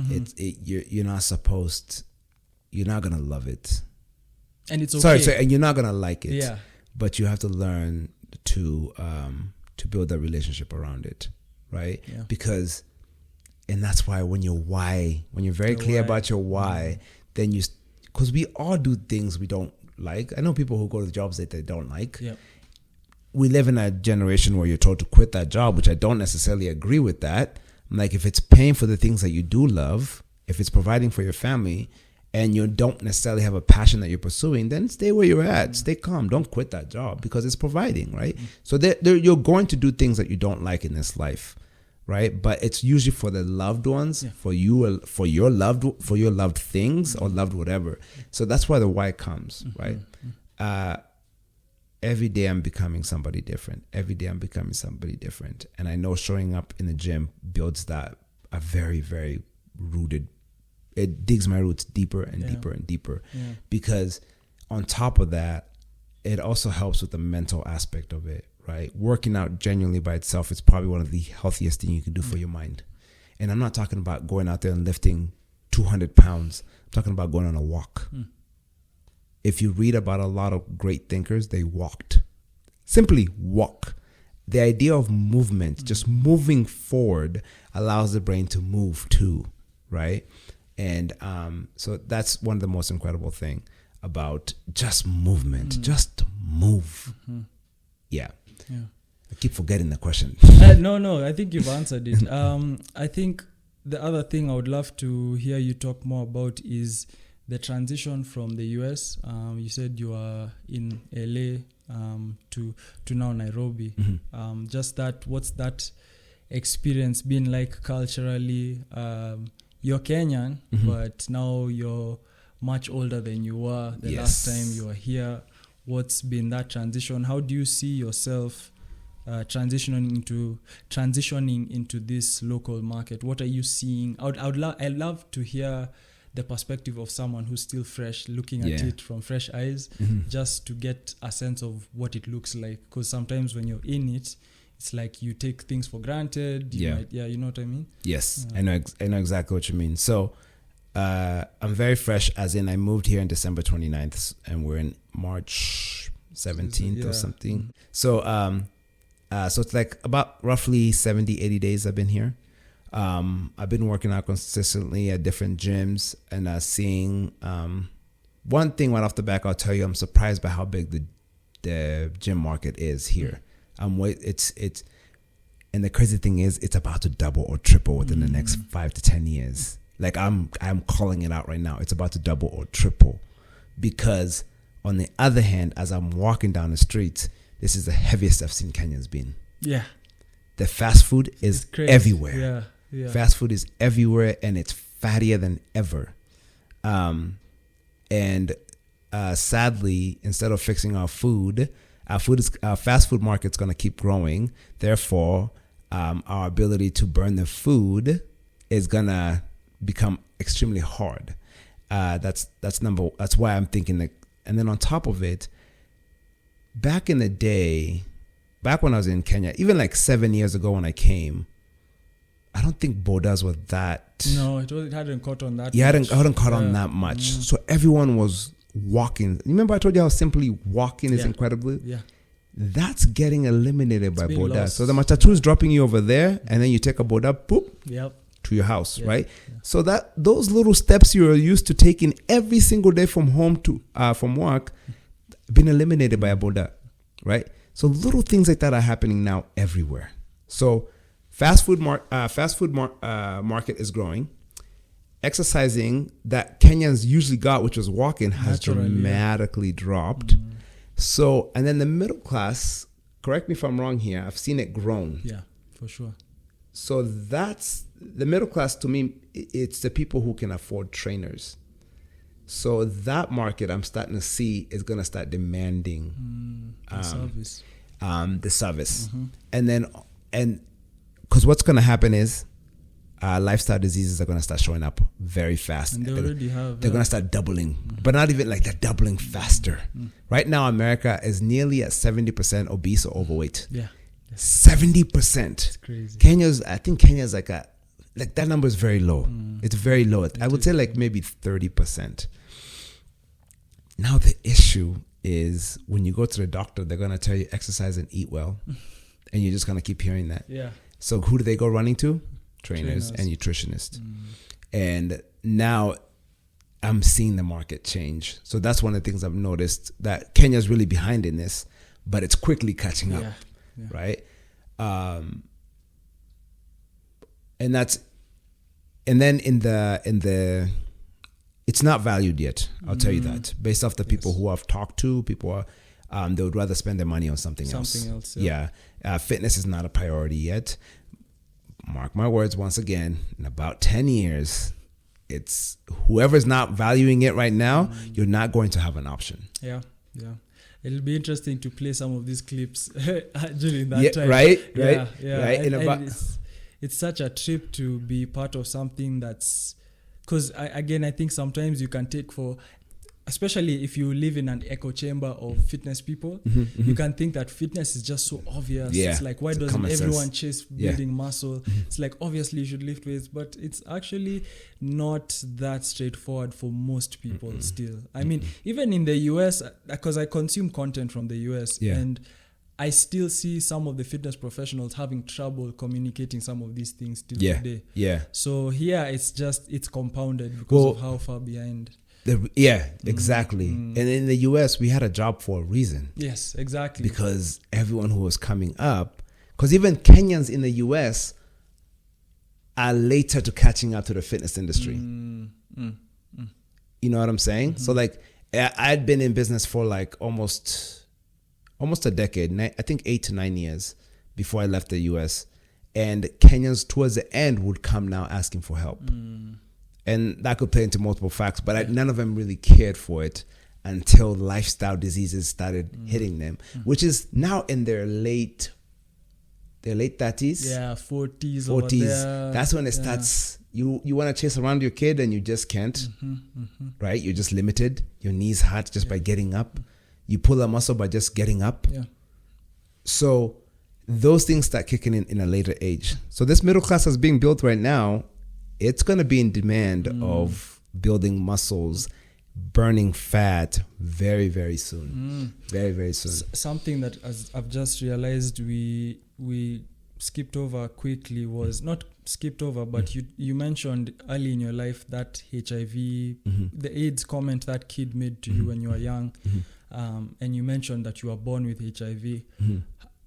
You're not gonna love it. And it's okay. Sorry, and you're not gonna like it. Yeah. But you have to learn to build that relationship around it, right? Yeah. Because, and that's why when you're very clear about your why, then because we all do things we don't like. I know people who go to jobs that they don't like. Yeah. We live in a generation where you're told to quit that job, which I don't necessarily agree with that. Like, if it's paying for the things that you do love, if it's providing for your family, and you don't necessarily have a passion that you're pursuing, then stay where you're at. Stay calm. Don't quit that job, because it's providing, right? So you're going to do things that you don't like in this life, right? But it's usually for the loved ones, for your loved things or loved whatever. So that's why the why comes, right? Every day I'm becoming somebody different. And I know showing up in the gym builds that a very, very rooted. It digs my roots deeper and deeper and deeper, because on top of that, it also helps with the mental aspect of it, right? Working out genuinely by itself is probably one of the healthiest things you can do for your mind. And I'm not talking about going out there and lifting 200 pounds. I'm talking about going on a walk. If you read about a lot of great thinkers, they walked. Simply walk. The idea of movement, just moving forward, allows the brain to move too, right? And so that's one of the most incredible thing about just movement. Just move. Yeah. I keep forgetting the question. No, I think you've answered it. I think the other thing I would love to hear you talk more about is the transition from the US. You said you are in LA to now Nairobi. Just that, what's that experience been like culturally? You're Kenyan, but now you're much older than you were the last time you were here. What's been that transition? How do you see yourself transitioning into this local market? What are you seeing? I'd love to hear the perspective of someone who's still fresh, looking at it from fresh eyes, just to get a sense of what it looks like. Because sometimes when you're in it, it's like you take things for granted. You know what I mean? Yes, I know exactly what you mean. So I'm very fresh, as in I moved here on December 29th and we're in March 17th or something. So so it's like about roughly 70, 80 days I've been here. I've been working out consistently at different gyms and seeing one thing right off the back. I'll tell you, I'm surprised by how big the gym market is here. It's and the crazy thing is, it's about to double or triple within the next 5 to 10 years. Like I'm calling it out right now. It's about to double or triple, because on the other hand, as I'm walking down the streets, this is the heaviest I've seen Kenyans been. Yeah, the fast food is everywhere. Yeah, fast food is everywhere, and it's fattier than ever. And sadly, instead of fixing our fast food market's going to keep growing. Therefore, our ability to burn the food is going to become extremely hard. That's why I'm thinking that. And then on top of it, back in the day, back when I was in Kenya, even like 7 years ago when I came, I don't think bodas were that. No, it hadn't caught on that. It hadn't caught on that much. So everyone was walking. Remember I told you how simply walking is Yeah. incredibly? Yeah. That's getting eliminated by been boda. lost. So the matatu is dropping you over there, and then you take a boda, boop, Yep. to your house, Yeah. right? So that those little steps you are used to taking every single day from home to from work, been eliminated by a boda, right? So little things like that are happening now everywhere. So fast food market is growing. Exercising that Kenyans usually got, which was walking, has Naturally, dramatically dropped. So, and then the middle class, correct me if I'm wrong here, I've seen it grown. Yeah, for sure. So that's the middle class. To me, it's the people who can afford trainers. So that market I'm starting to see is going to start demanding The service. the service. And because what's going to happen is lifestyle diseases are going to start showing up very fast. And they already have. They're going to start doubling, but not even like they're doubling faster. Right now, America is nearly at 70% obese or overweight. Yeah. 70%. It's crazy. I think Kenya's like that number is very low. It's very low. I would say like maybe 30%. Now the issue is when you go to the doctor, they're going to tell you exercise and eat well. And you're just going to keep hearing that. Yeah. So who do they go running to? Trainers and nutritionists. And now I'm seeing the market change. So that's one of the things I've noticed, that Kenya's really behind in this, but it's quickly catching up. Yeah. Right? And then in the it's not valued yet. I'll tell you that. Based off the people who I've talked to, people are they would rather spend their money on something else. Yeah. Fitness is not a priority yet. Mark my words once again, in about 10 years, it's whoever's not valuing it right now, you're not going to have an option. Yeah. It'll be interesting to play some of these clips during that time. Right. And it's such a trip to be part of something that's, because I think sometimes you can take for, especially if you live in an echo chamber of fitness people, you can think that fitness is just so obvious. Yeah. It's like, why doesn't everyone chase building muscle? It's like, obviously you should lift weights, but it's actually not that straightforward for most people still. I mean, even in the US, because I consume content from the US, and I still see some of the fitness professionals having trouble communicating some of these things till today. Yeah. So here it's compounded because of how far behind. Exactly. And in the US, we had a job for a reason. Yes, exactly. Because everyone who was coming up, because even Kenyans in the US are later to catching up to the fitness industry. You know what I'm saying? So like, I'd been in business for like almost a decade, I think 8 to 9 years before I left the US. And Kenyans towards the end would come now asking for help. And that could play into multiple facts, but none of them really cared for it until lifestyle diseases started hitting them, which is now in their late 30s. Yeah, 40s. That's when it starts. You want to chase around your kid and you just can't, right? You're just limited. Your knees hurt just by getting up. You pull a muscle by just getting up. Yeah. So those things start kicking in a later age. So this middle class that's being built right now, it's going to be in demand of building muscles, burning fat very, very soon. Very, very soon. Something that I've just realized we skipped over quickly was not skipped over, but you mentioned early in your life that HIV, the AIDS comment that kid made to you when you were young, and you mentioned that you were born with HIV.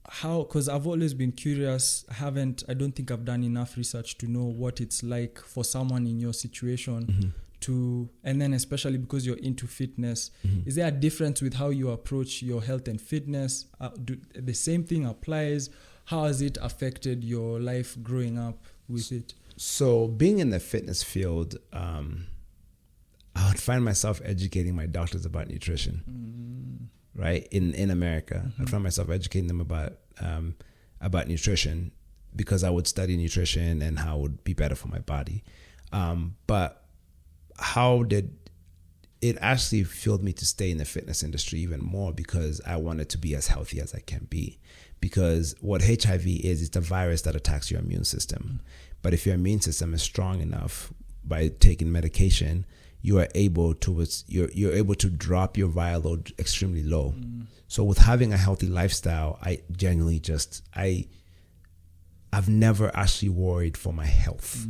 How, because I've always been curious, I don't think I've done enough research to know what it's like for someone in your situation and then especially because you're into fitness, is there a difference with how you approach your health and fitness? The same thing applies? How has it affected your life growing up with it? So being in the fitness field, I would find myself educating my doctors about nutrition. Right, in America, I found myself educating them about nutrition because I would study nutrition and how it would be better for my body. But how did it actually fueled me to stay in the fitness industry even more, because I wanted to be as healthy as I can be. Because what HIV is, it's a virus that attacks your immune system. But if your immune system is strong enough by taking medication, you are able to you're able to drop your viral load extremely low. So with having a healthy lifestyle, I genuinely I've never actually worried for my health.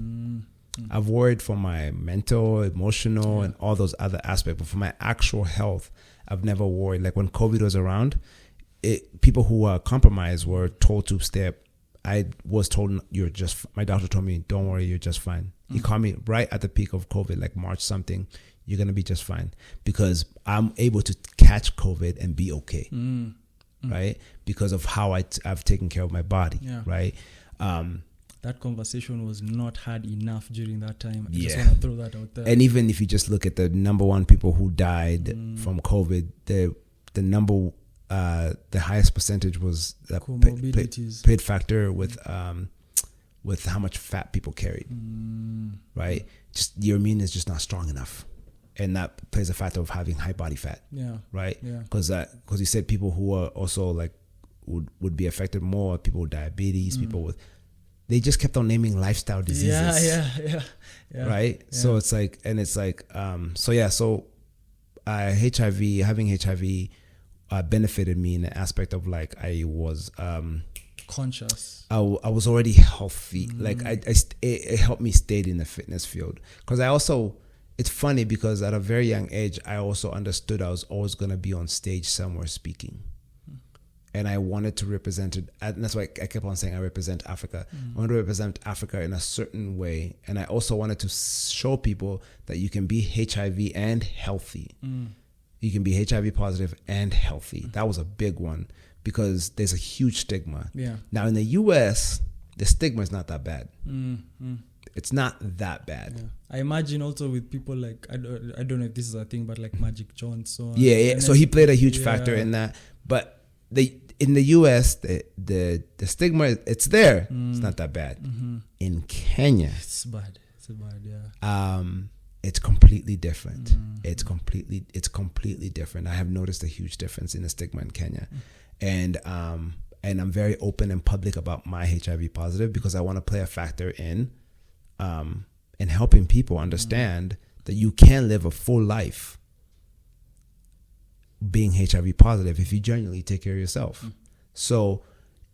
I've worried for my mental, emotional, and all those other aspects, but for my actual health, I've never worried. Like when COVID was around, people who were compromised were told to stay up. I was told my doctor told me, don't worry, you're just fine. He called me right at the peak of COVID, like March something. You're going to be just fine, because I'm able to catch COVID and be okay. Right? Because of how I've taken care of my body. Right? That conversation was not had enough during that time. I just want to throw that out there. And even if you just look at the number one people who died from COVID, the number the highest percentage was the paid factor with how much fat people carried. Right? Just your immune is just not strong enough, and that plays a factor of having high body fat. Right? Because you said people who are also like would be affected more. People with diabetes, people with. They just kept on naming lifestyle diseases. Right? So it's like, having HIV benefited me in the aspect of like, I was conscious. I was already healthy. Like it helped me stay in the fitness field. Because it's funny because at a very young age, I also understood I was always going to be on stage somewhere speaking. And I wanted to represent it. And that's why I kept on saying I represent Africa. I want to represent Africa in a certain way. And I also wanted to show people that you can be HIV and healthy. You can be HIV positive and healthy. That was a big one because there's a huge stigma. Now in the US, the stigma is not that bad. It's not that bad. I imagine also with people like, I don't know if this is a thing, but like Magic Johnson. So he played a huge factor in that. But in the US, the stigma, it's there. It's not that bad. In Kenya, it's bad. It's completely different. It's completely different. I have noticed a huge difference in the stigma in Kenya. And I'm very open and public about my HIV positive because I want to play a factor in helping people understand that you can live a full life being HIV positive if you genuinely take care of yourself. So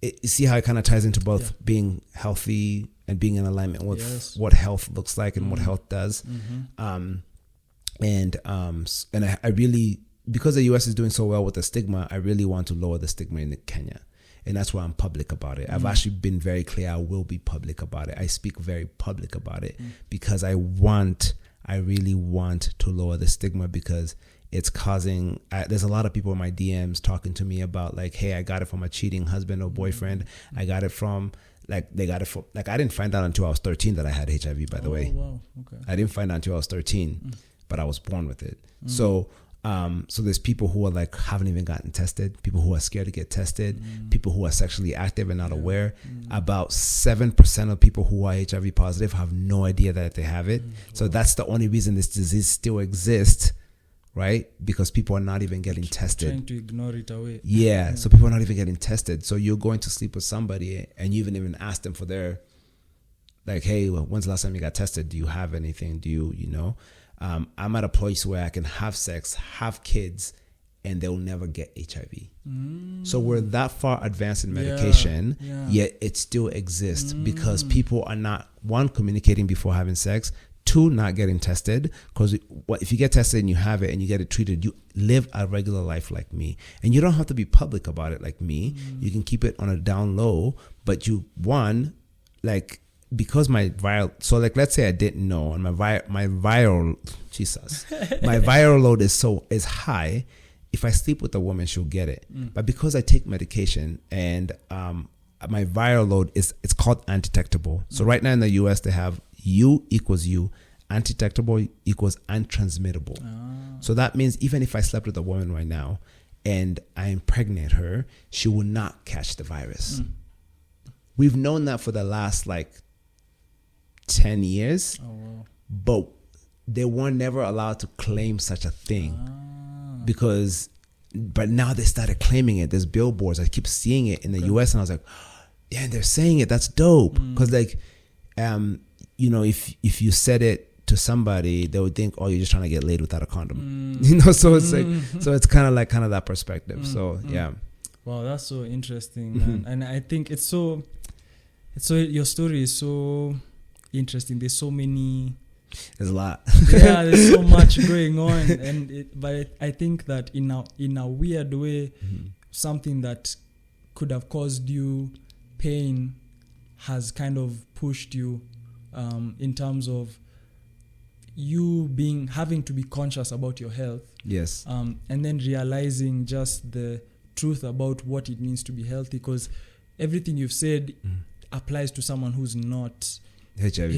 you see how it kind of ties into both being healthy and being in alignment with what health looks like and what health does. And I really, because the US is doing so well with the stigma, I really want to lower the stigma in Kenya. And that's why I'm public about it. I've actually been very clear. I will be public about it. I speak very public about it because I really want to lower the stigma because it's causing, there's a lot of people in my DMs talking to me about like, hey, I got it from a cheating husband or boyfriend. I got it from, I didn't find out until I was 13 that I had HIV, by the way. Wow. Okay. I didn't find out until I was 13, but I was born with it. So there's people who are like, haven't even gotten tested, people who are scared to get tested, people who are sexually active and not aware. About 7% of people who are HIV positive have no idea that they have it. So that's the only reason this disease still exists. Right? Because people are not even getting tested. Trying to ignore it away. Yeah. So people are not even getting tested. So you're going to sleep with somebody and you even ask them for their, like, hey, well, when's the last time you got tested? Do you have anything? Do you know? I'm at a place where I can have sex, have kids, and they'll never get HIV. So we're that far advanced in medication, yet it still exists because people are not, one, communicating before having sex, two, not getting tested, because if you get tested and you have it and you get it treated, you live a regular life like me. And you don't have to be public about it like me. You can keep it on a down low, but because my viral, so like let's say I didn't know and my viral load is high. If I sleep with a woman, she'll get it. But because I take medication and my viral load it's called undetectable. So right now in the US they have U equals U, undetectable equals untransmittable. So that means even if I slept with a woman right now and I impregnate her, she will not catch the virus. We've known that for the last 10 years, but they were never allowed to claim such a thing but now they started claiming it. There's billboards. I keep seeing it in the US and I was like, yeah, they're saying it. That's dope. Because if you said it to somebody, they would think, oh, you're just trying to get laid without a condom. You know, so it's like, so it's kind of that perspective. So yeah. Wow, that's so interesting, man. And I think it's so your story is so interesting. There's so many. There's a lot. Yeah, there's so much going on, but I think that in a weird way, something that could have caused you pain has kind of pushed you in terms of you having to be conscious about your health. Yes. And then realizing just the truth about what it means to be healthy, because everything you've said applies to someone who's not HIV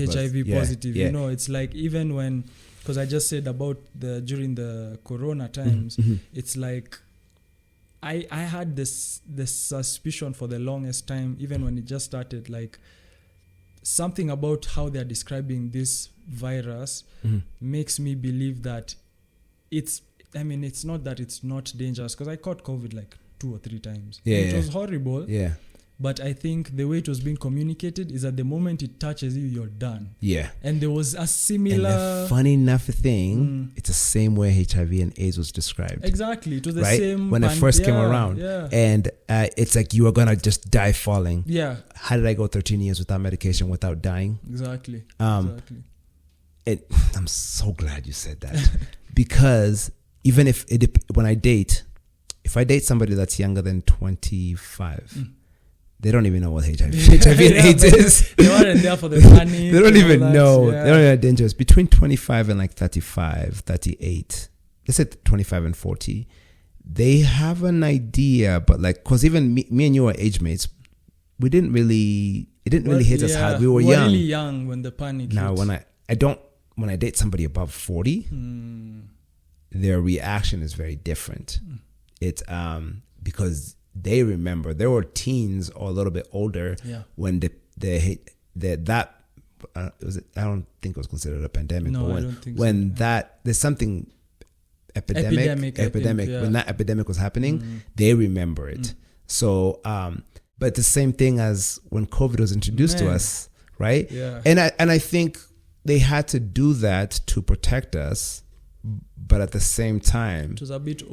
positive. Yeah. You know, it's like even when, because I just said about during the corona times, it's like I had this suspicion for the longest time, even when it just started, like something about how they're describing this virus makes me believe that it's not that it's not dangerous, because I caught COVID like 2 or 3 times. It was horrible. Yeah. But I think the way it was being communicated is that the moment it touches you, you're done. Yeah. And there was a similar... And the funny enough thing, it's the same way HIV and AIDS was described. Exactly. It was the same... When it first came around. Yeah. And it's like you were going to just die falling. Yeah. How did I go 13 years without medication, without dying? Exactly. I'm so glad you said that. Because even when I date, if I date somebody that's younger than 25... They don't even know what HIV and AIDS is. They weren't there for the money. They don't even know. Yeah. They don't know dangerous. Between 25 and like 35, 38, let's say 25 and 40, they have an idea, but like, because even me and you are age mates, it didn't really hit us hard. We were young. Really young when the panic hit. Now, when I date somebody above 40, their reaction is very different. It's because they remember they were teens or a little bit older when I don't think it was considered a pandemic. No, but I don't think when so. There's something epidemic when that epidemic was happening, they remember it. So, but the same thing as when COVID was introduced to us, right? Yeah. And I think they had to do that to protect us, but at the same time, it was a bit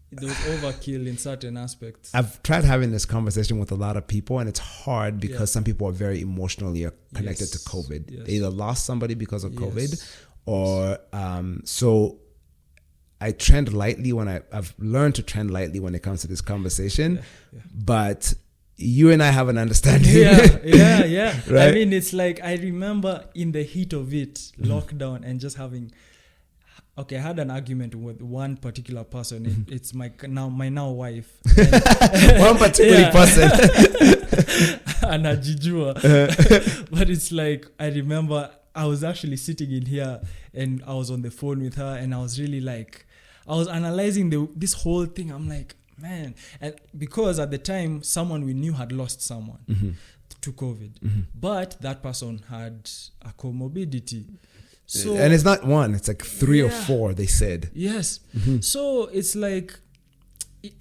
there was overkill in certain aspects. I've tried having this conversation with a lot of people, and it's hard because some people are very emotionally connected to COVID. Yes. They either lost somebody because of COVID, or so I trend lightly I've learned to trend lightly when it comes to this conversation. But you and I have an understanding. Yeah. Right? I mean, it's like I remember in the heat of it, lockdown, and just having. Okay, I had an argument with one particular person. It's my now wife. One particular person. Anajijua. But it's like, I remember I was actually sitting in here and I was on the phone with her, and I was really like, I was analyzing this whole thing. I'm like, man. And because at the time, someone we knew had lost someone to COVID. But that person had a comorbidity. So, and it's not one, it's like 3 or 4, they said. Yes. So it's like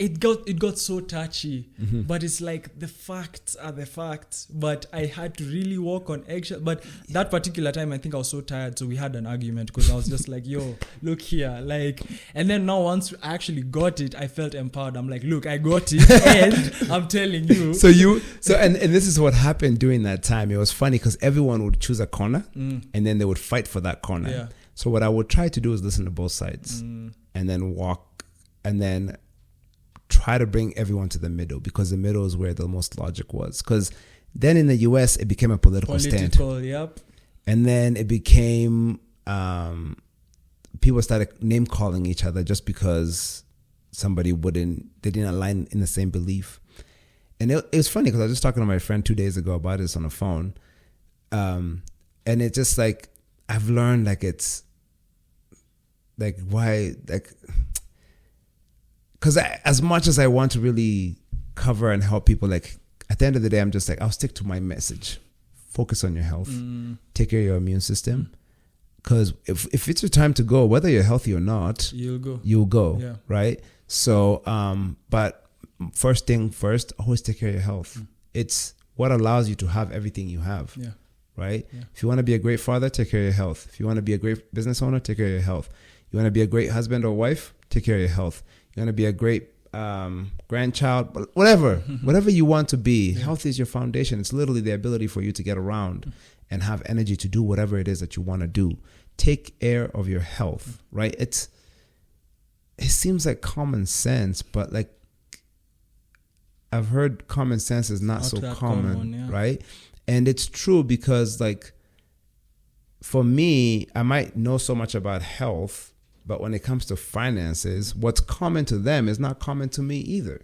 it got so touchy, but it's like the facts are the facts, but I had to really walk on eggshell. But that particular time, I think I was so tired, so we had an argument, because I was just like, yo, look here, like, and then now once I actually got it, I felt empowered. I'm like, look, I got it, and I'm telling you. And this is what happened during that time. It was funny because everyone would choose a corner, and then they would fight for that corner. Yeah. So what I would try to do is listen to both sides, and then walk, and then try to bring everyone to the middle, because the middle is where the most logic was. Because then in the US, it became a political stand. Yep. And then it became, people started name calling each other just because somebody they didn't align in the same belief. And it was funny because I was just talking to my friend 2 days ago about this on the phone. And it's just like, I've learned like it's like, why, like, because as much as I want to really cover and help people, like at the end of the day, I'm just like, I'll stick to my message. Focus on your health. Take care of your immune system. Because if it's your time to go, whether you're healthy or not, you'll go. Yeah. Right? So, but first thing first, always take care of your health. It's what allows you to have everything you have. Yeah. right? Yeah. If you want to be a great father, take care of your health. If you want to be a great business owner, take care of your health. You want to be a great husband or wife, take care of your health. You want to be a great grandchild, whatever you want to be. Yeah. Health is your foundation. It's literally the ability for you to get around and have energy to do whatever it is that you want to do. Take care of your health, right? It seems like common sense, but like I've heard common sense is not so common, right? And it's true because like for me, I might know so much about health, but when it comes to finances, what's common to them is not common to me either.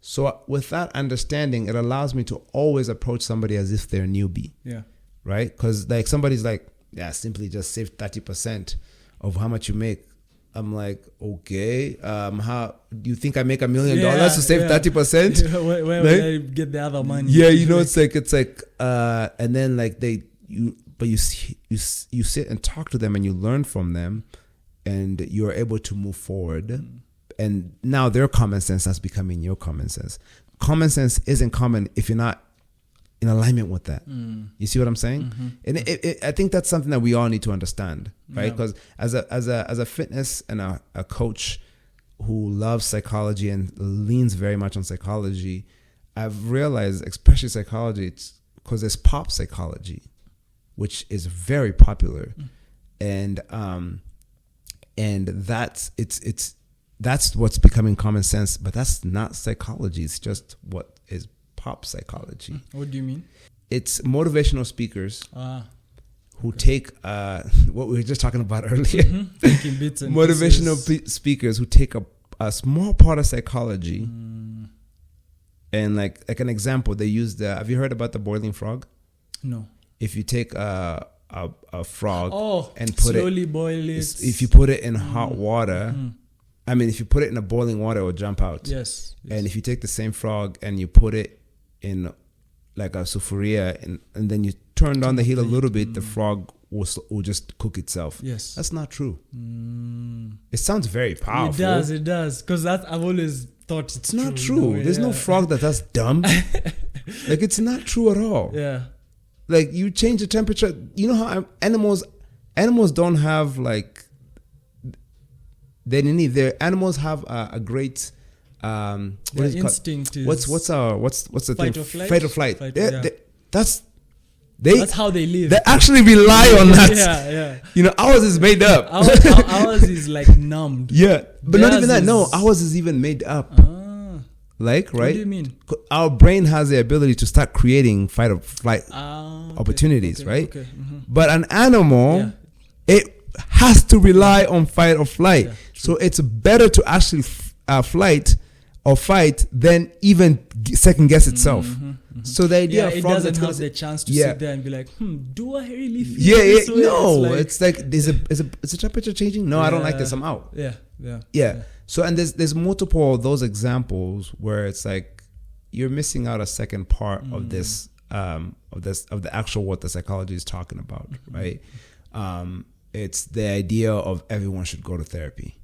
So with that understanding, it allows me to always approach somebody as if they're a newbie. Yeah. Right? Because like somebody's like, yeah, simply just save 30% of how much you make. I'm like, okay, how do you think I make $1 million to save 30%? Where will I get the other money? Yeah, you know, it's like, and then like you sit and talk to them and you learn from them, and you're able to move forward. And now their common sense is becoming your common sense. Common sense isn't common if you're not in alignment with that. You see what I'm saying? Mm-hmm. And I think that's something that we all need to understand, right? Because as a fitness and a coach who loves psychology and leans very much on psychology, I've realized, especially psychology, it's because there's pop psychology, which is very popular, and that's what's becoming common sense, but that's not psychology. It's just what is pop psychology. What do you mean? It's motivational speakers who take what we were just talking about earlier. Taking bits and motivational speakers who take a small part of psychology, and like an example, they use have you heard about the boiling frog? No. If you take a frog and slowly boil it. If you put it in hot water, I mean, if you put it in a boiling water, it will jump out. Yes. And if you take the same frog and you put it in like a sufuria and then you turn down the heat a little bit, the frog will just cook itself. Yes. That's not true. It sounds very powerful. It does. Because I've always thought it's not true. There's no frog that's dumb. Like, it's not true at all. Yeah. Like, you change the temperature. You know how animals don't have like, their animals have a great instinct is what's the fight thing? Or flight? Fight or flight. That's how they live. They actually rely on that. Yeah. You know, ours is made up. Ours is like numbed. Yeah, but not even that. No, ours is even made up. Like, right? What do you mean? Our brain has the ability to start creating fight or flight opportunities, right? Okay. Mm-hmm. But an animal, it has to rely on fight or flight. Yeah, so it's better to actually flight or fight than even second guess itself. So the idea of it doesn't have the chance to sit there and be like, do I really feel this way? No, it's like is a temperature changing? No, I don't like this. I'm out. Yeah. So and there's multiple of those examples where it's like you're missing out a second part of this of the actual what the psychology is talking about, right? It's the idea of everyone should go to therapy.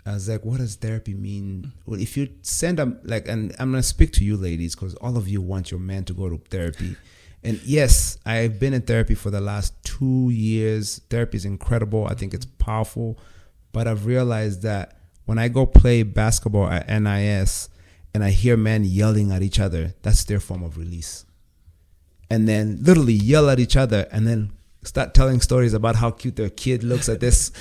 I was like, what does therapy mean? Well, if you send them and I'm going to speak to you ladies because all of you want your man to go to therapy. And yes, I've been in therapy for the last 2 years. Therapy is incredible. I think it's powerful. But I've realized that when I go play basketball at NIS and I hear men yelling at each other, that's their form of release. And then literally yell at each other and then start telling stories about how cute their kid looks at this,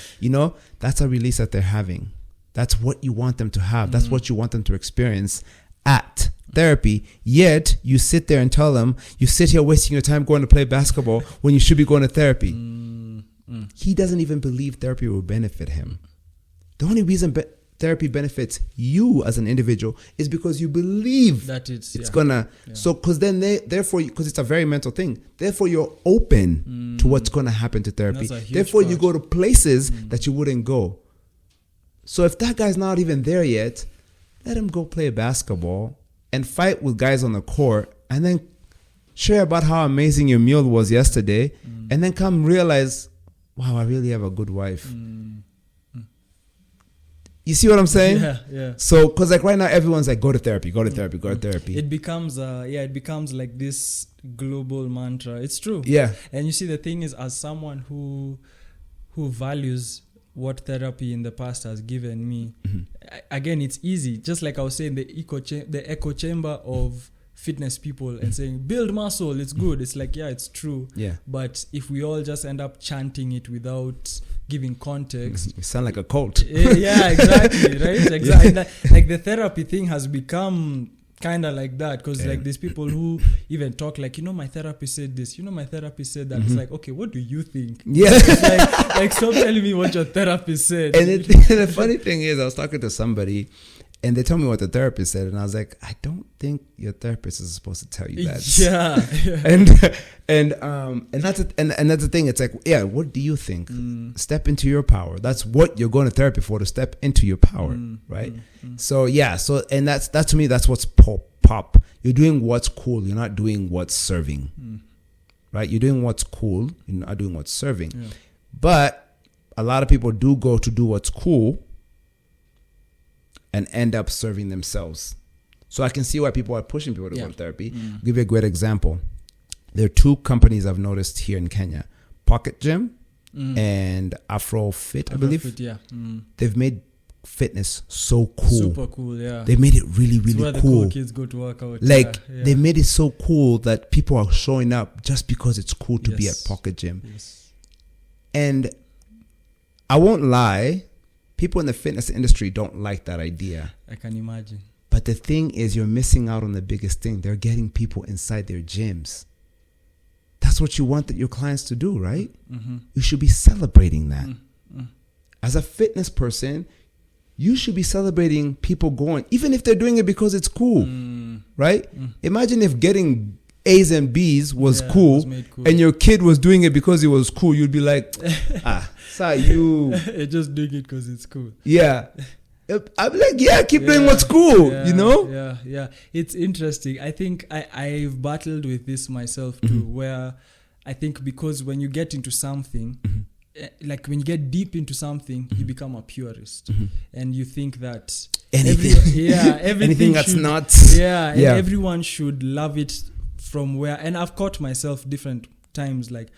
that's a release that they're having. That's what you want them to have. That's what you want them to experience at therapy. Yet you sit there and tell them, you sit here wasting your time going to play basketball when you should be going to therapy. He doesn't even believe therapy will benefit him. The only reason therapy benefits you as an individual is because you believe that it's gonna. Yeah. So, because then because it's a very mental thing. Therefore, you're open to what's gonna happen to therapy. Therefore, you go to places that you wouldn't go. So, if that guy's not even there yet, let him go play basketball and fight with guys on the court, and then share about how amazing your meal was yesterday, and then come realize, wow, I really have a good wife. You see what I'm saying? Yeah. So, because like right now, everyone's like, go to therapy, go to therapy, go to therapy. It becomes like this global mantra. It's true. Yeah. And you see, the thing is, as someone who values what therapy in the past has given me, again, it's easy. Just like I was saying, the echo chamber of fitness people and saying, build muscle, it's good. It's like, yeah, it's true. Yeah. But if we all just end up chanting it without giving context, You sound like a cult. yeah, exactly, right? Exactly. Like the therapy thing has become kind of like that, because like there's people who even talk like, my therapist said this, my therapist said that. It's like, okay, what do you think? Yeah. It's like stop telling me what your therapist said. And the funny thing is, I was talking to somebody and they told me what the therapist said, and I was like, I don't think your therapist is supposed to tell you that. Yeah. And that's the thing. It's like, yeah, what do you think? Step into your power. That's what you're going to therapy for, to step into your power, right? So yeah, and that to me, that's what's pop. You're doing what's cool. You're not doing what's serving, right? You're doing what's cool. You're not doing what's serving. Yeah. But a lot of people do go to do what's cool and end up serving themselves. So I can see why people are pushing people to go to therapy. I'll give you a great example. There are two companies I've noticed here in Kenya, Pocket Gym and AfriFit, I believe. They've made fitness so cool. Super cool, yeah. They made it really, really where cool. The cool kids go to work out. Like, they made it so cool that people are showing up just because it's cool to be at Pocket Gym. Yes. And I won't lie, people in the fitness industry don't like that idea. I can imagine. But the thing is, you're missing out on the biggest thing. They're getting people inside their gyms. That's what you want your clients to do, right? You should be celebrating that. As a fitness person, you should be celebrating people going, even if they're doing it because it's cool, right? Imagine if getting A's and B's was cool, and your kid was doing it because it was cool. You'd be like, you. You're just doing it because it's cool. Yeah. I'd be like, keep doing what's cool, Yeah. It's interesting. I think I've battled with this myself too, where I think because when you get into something, like when you get deep into something, you become a purist, and you think that anything that's not, and everyone should love it from where. And I've caught myself different times like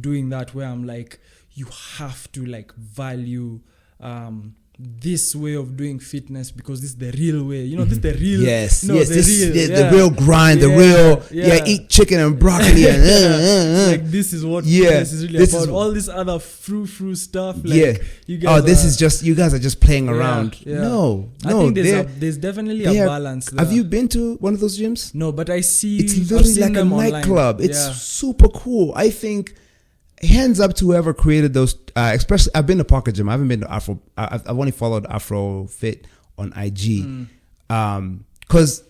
doing that, where I'm like, you have to like value this way of doing fitness because this is the real way. This is the real. The real grind, the real. Eat chicken and broccoli and like this is what this is really about. All this other frou stuff. Like, you guys you guys are just playing around. No, I think there's definitely a balance there. Have you been to one of those gyms? No, but I see. It's literally like a nightclub. It's super cool. I think. Hands up to whoever created those. Especially, I've been to Pocket Gym. I haven't been to Afro. I've only followed AfriFit on IG. Because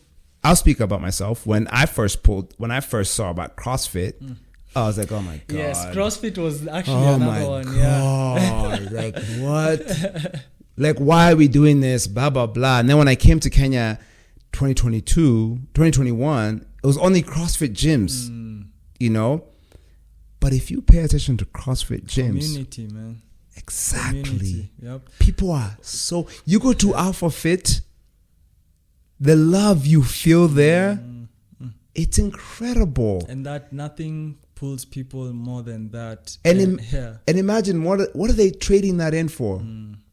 I'll speak about myself. When I first saw about CrossFit, I was like, oh my god. Yes, CrossFit was actually another one. Yeah. Like what? Like, why are we doing this? Blah blah blah. And then when I came to Kenya, 2021, it was only CrossFit gyms. But if you pay attention to CrossFit gyms, community, man. Exactly. Community. Yep. People are so. You go to AfriFit, the love you feel there, it's incredible. And that nothing pulls people more than that. And imagine what are they trading that in for?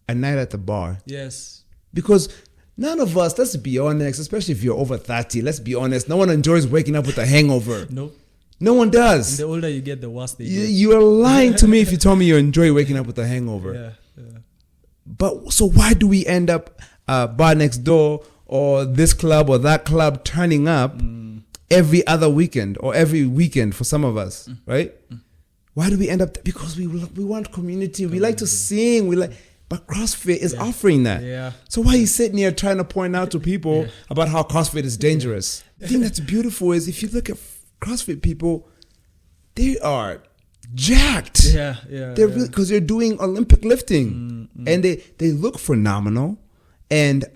A night at the bar. Yes. Because none of us, let's be honest, especially if you're over 30, let's be honest, no one enjoys waking up with a hangover. Nope. No one does. And the older you get, the worse they get. You are lying to me if you told me you enjoy waking up with a hangover. Yeah. But so why do we end up bar next door or this club or that club turning up every other weekend or every weekend for some of us, right? Why do we end up? Because we want community. We like to sing. But CrossFit is offering that. Yeah. So why are you sitting here trying to point out to people about how CrossFit is dangerous? The thing that's beautiful is if you look at CrossFit people, they are jacked. They're really, because they're doing Olympic lifting, and they look phenomenal. And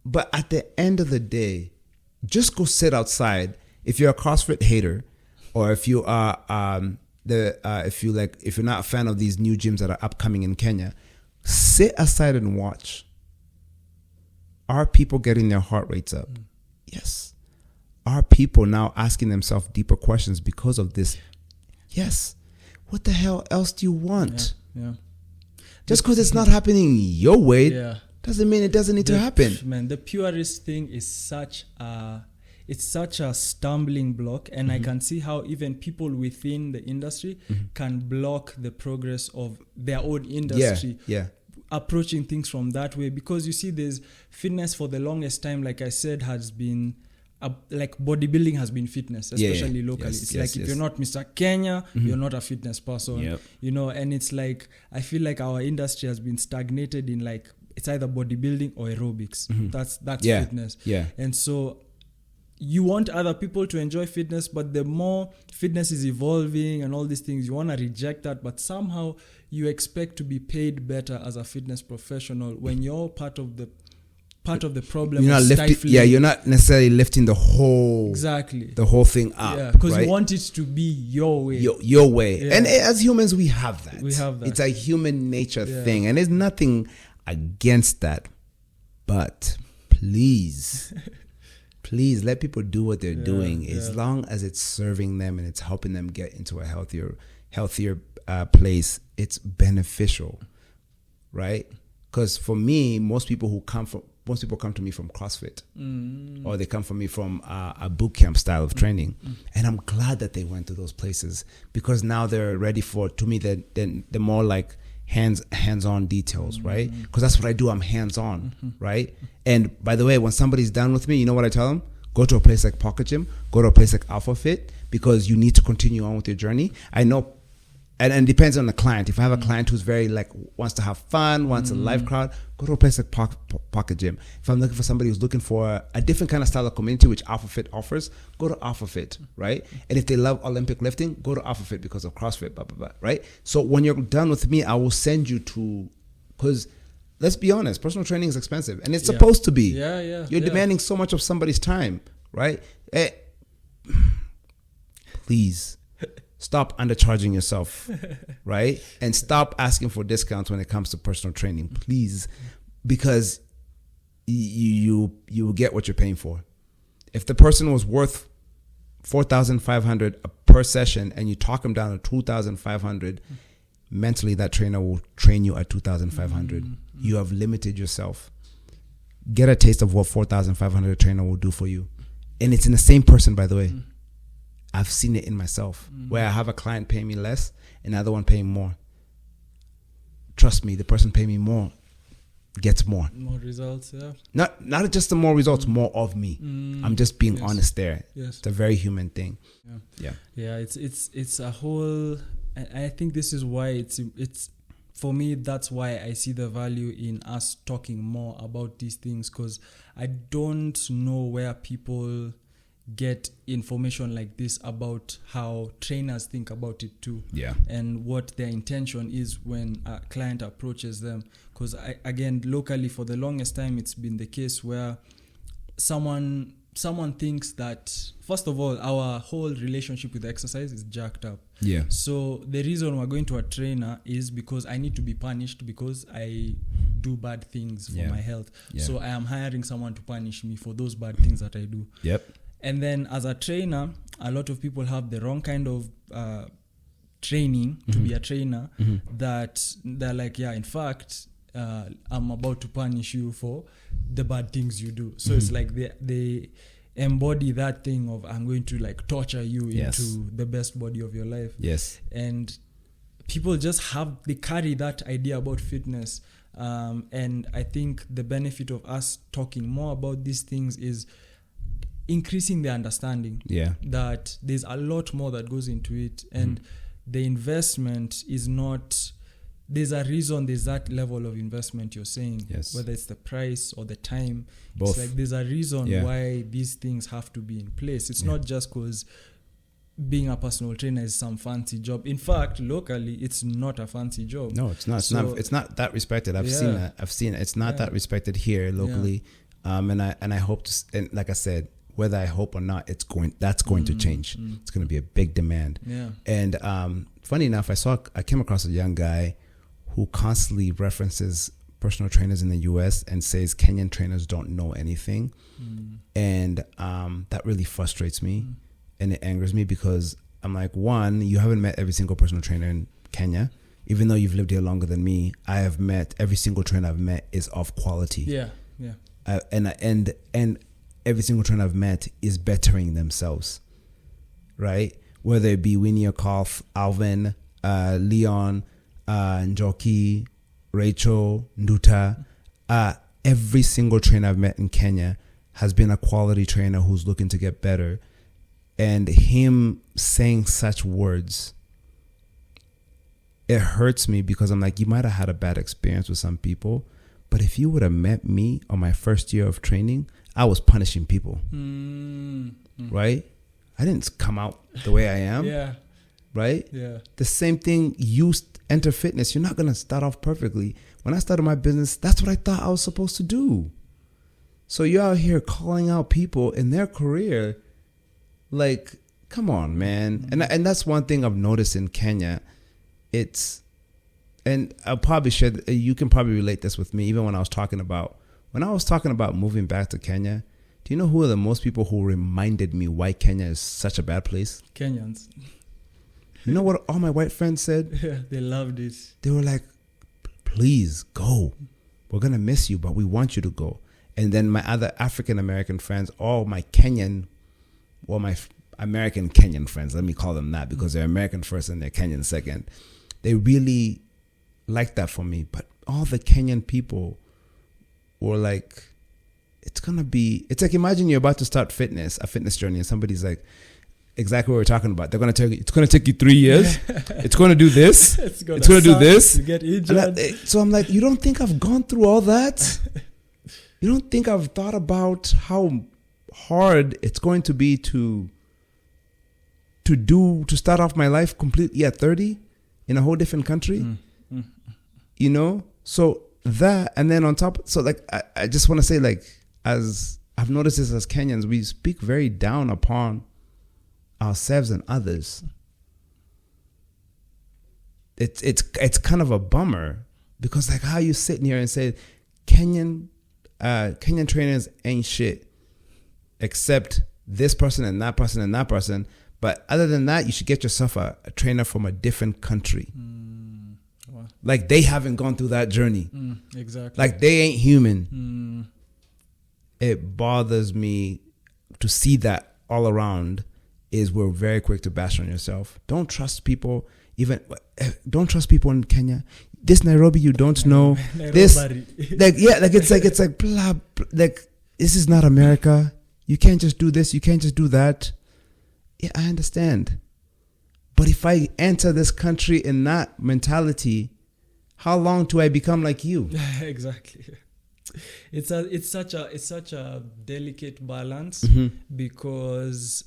but at the end of the day, just go sit outside. If you're a CrossFit hater, or if you are if you're not a fan of these new gyms that are upcoming in Kenya, sit aside and watch. Are people getting their heart rates up? Yes. Are people now asking themselves deeper questions because of this? Yes. What the hell else do you want? Yeah. Just because it's not happening your way doesn't mean it doesn't need to happen. Man, the purist thing is such a stumbling block, and I can see how even people within the industry can block the progress of their own industry. Approaching things from that way, because you see, there's fitness for the longest time, like I said, has been like bodybuilding has been fitness, especially locally. It's like if you're not Mr. Kenya, you're not a fitness person, you know. And it's like, I feel like our industry has been stagnated in like, it's either bodybuilding or aerobics. That's fitness. And so you want other people to enjoy fitness, but the more fitness is evolving and all these things, you want to reject that, but somehow you expect to be paid better as a fitness professional when you're part of the problem. You're not lifting, you're not necessarily lifting the whole thing up. Because you want it to be your way. Your way. And as humans, we have that. It's a human nature thing, and there's nothing against that. But please let people do what they're doing, as long as it's serving them and it's helping them get into a healthier place. It's beneficial, right? Because for me, most people come to me from CrossFit, or they come from me from a boot camp style of training, and I'm glad that they went to those places, because now they're ready for, to me, the more like hands-on details, right? Because that's what I do. I'm hands-on, right? And by the way, when somebody's done with me, you know what I tell them? Go to a place like Pocket Gym, go to a place like Alpha Fit, because you need to continue on with your journey. I know. And it depends on the client. If I have a client who's very like, wants to have fun, wants a live crowd, go to a place like Pocket Gym. If I'm looking for somebody who's looking for a different kind of style of community, which Alpha Fit offers, go to Alpha Fit, right? And if they love Olympic lifting, go to Alpha Fit because of CrossFit, blah, blah, blah, right? So when you're done with me, I will send you to, because let's be honest, personal training is expensive, and it's supposed to be. You're demanding so much of somebody's time, right? Please. Stop undercharging yourself, right? And stop asking for discounts when it comes to personal training, please, because you will get what you're paying for. If the person was worth $4,500 per session and you talk them down to $2,500, mentally that trainer will train you at $2,500. You have limited yourself. Get a taste of what $4,500 trainer will do for you, and it's in the same person, by the way. I've seen it in myself, where I have a client paying me less and another one paying more. Trust me, the person paying me more gets more results. Not just the more results, more of me. I'm just being honest there. It's a very human thing. It's a whole. I think this is why it's for me. That's why I see the value in us talking more about these things, because I don't know where people get information like this about how trainers think about it too, and what their intention is when a client approaches them. Because again, locally, for the longest time, it's been the case where someone thinks that, first of all, our whole relationship with exercise is jacked up. So the reason we're going to a trainer is because I need to be punished because I do bad things for my health. So I am hiring someone to punish me for those bad things that I do. And then as a trainer, a lot of people have the wrong kind of training to be a trainer, that they're like, in fact, I'm about to punish you for the bad things you do. So it's like they embody that thing of, I'm going to like torture you into the best body of your life. And people just they carry that idea about fitness. And I think the benefit of us talking more about these things is increasing the understanding that there's a lot more that goes into it, and the investment is not, there's a reason there's that level of investment you're saying, whether it's the price or the time. Both. It's like there's a reason why these things have to be in place. It's not just because being a personal trainer is some fancy job. In fact, locally, it's not a fancy job. No, it's not. It's not that respected. I've seen that. It's not that respected here locally. And I hope to, and like I said, whether I hope or not, that's going to change. It's going to be a big demand. And funny enough, I came across a young guy who constantly references personal trainers in the US and says Kenyan trainers don't know anything. And that really frustrates me and it angers me because I'm like, one, you haven't met every single personal trainer in Kenya. Even though you've lived here longer than me, I have met every single trainer I've met is of quality. Yeah. And every single trainer I've met is bettering themselves, right? Whether it be Winnie Okoth, Alvin, Leon, Njoki, Rachel, Nduta, every single trainer I've met in Kenya has been a quality trainer who's looking to get better. And him saying such words, it hurts me because I'm like, you might have had a bad experience with some people, but if you would have met me on my first year of training, I was punishing people, right? I didn't come out the way I am, right? Yeah. The same thing, you enter fitness, you're not going to start off perfectly. When I started my business, that's what I thought I was supposed to do. So you're out here calling out people in their career, like, come on, man. And that's one thing I've noticed in Kenya. And I'll probably share, you can probably relate this with me, even when I was talking about moving back to Kenya. Do you know who are the most people who reminded me why Kenya is such a bad place? Kenyans. You know what all my white friends said? Yeah, they loved it. They were like, please go. We're going to miss you, but we want you to go. And then my other African-American friends, all my Kenyan, well, my American Kenyan friends, let me call them that because they're American first and they're Kenyan second. They really liked that for me. But all the Kenyan people were like, it's like, imagine you're about to start a fitness journey, and somebody's like, exactly what we're talking about. They're going to tell you, it's going to take you 3 years. It's going to do this. It's going to do this. You get injured. So I'm like, you don't think I've gone through all that? You don't think I've thought about how hard it's going to be to start off my life completely at 30 in a whole different country? You know? So that, and then on top, so like, I just want to say, like, as I've noticed this as Kenyans, we speak very down upon ourselves and others. It's kind of a bummer because, like, how you sitting here and say Kenyan trainers ain't shit except this person and that person and that person. But other than that, you should get yourself a trainer from a different country. Wow. Like they haven't gone through that journey. Exactly. Like they ain't human. It bothers me to see that all around. Is we're very quick to bash on yourself. Don't trust people. Don't trust people in Kenya. This Nairobi you don't know. This it's like blah, blah, like this is not America. You can't just do this. You can't just do that. Yeah, I understand. But if I enter this country in that mentality, how long do I become like you? Exactly. It's such a delicate balance because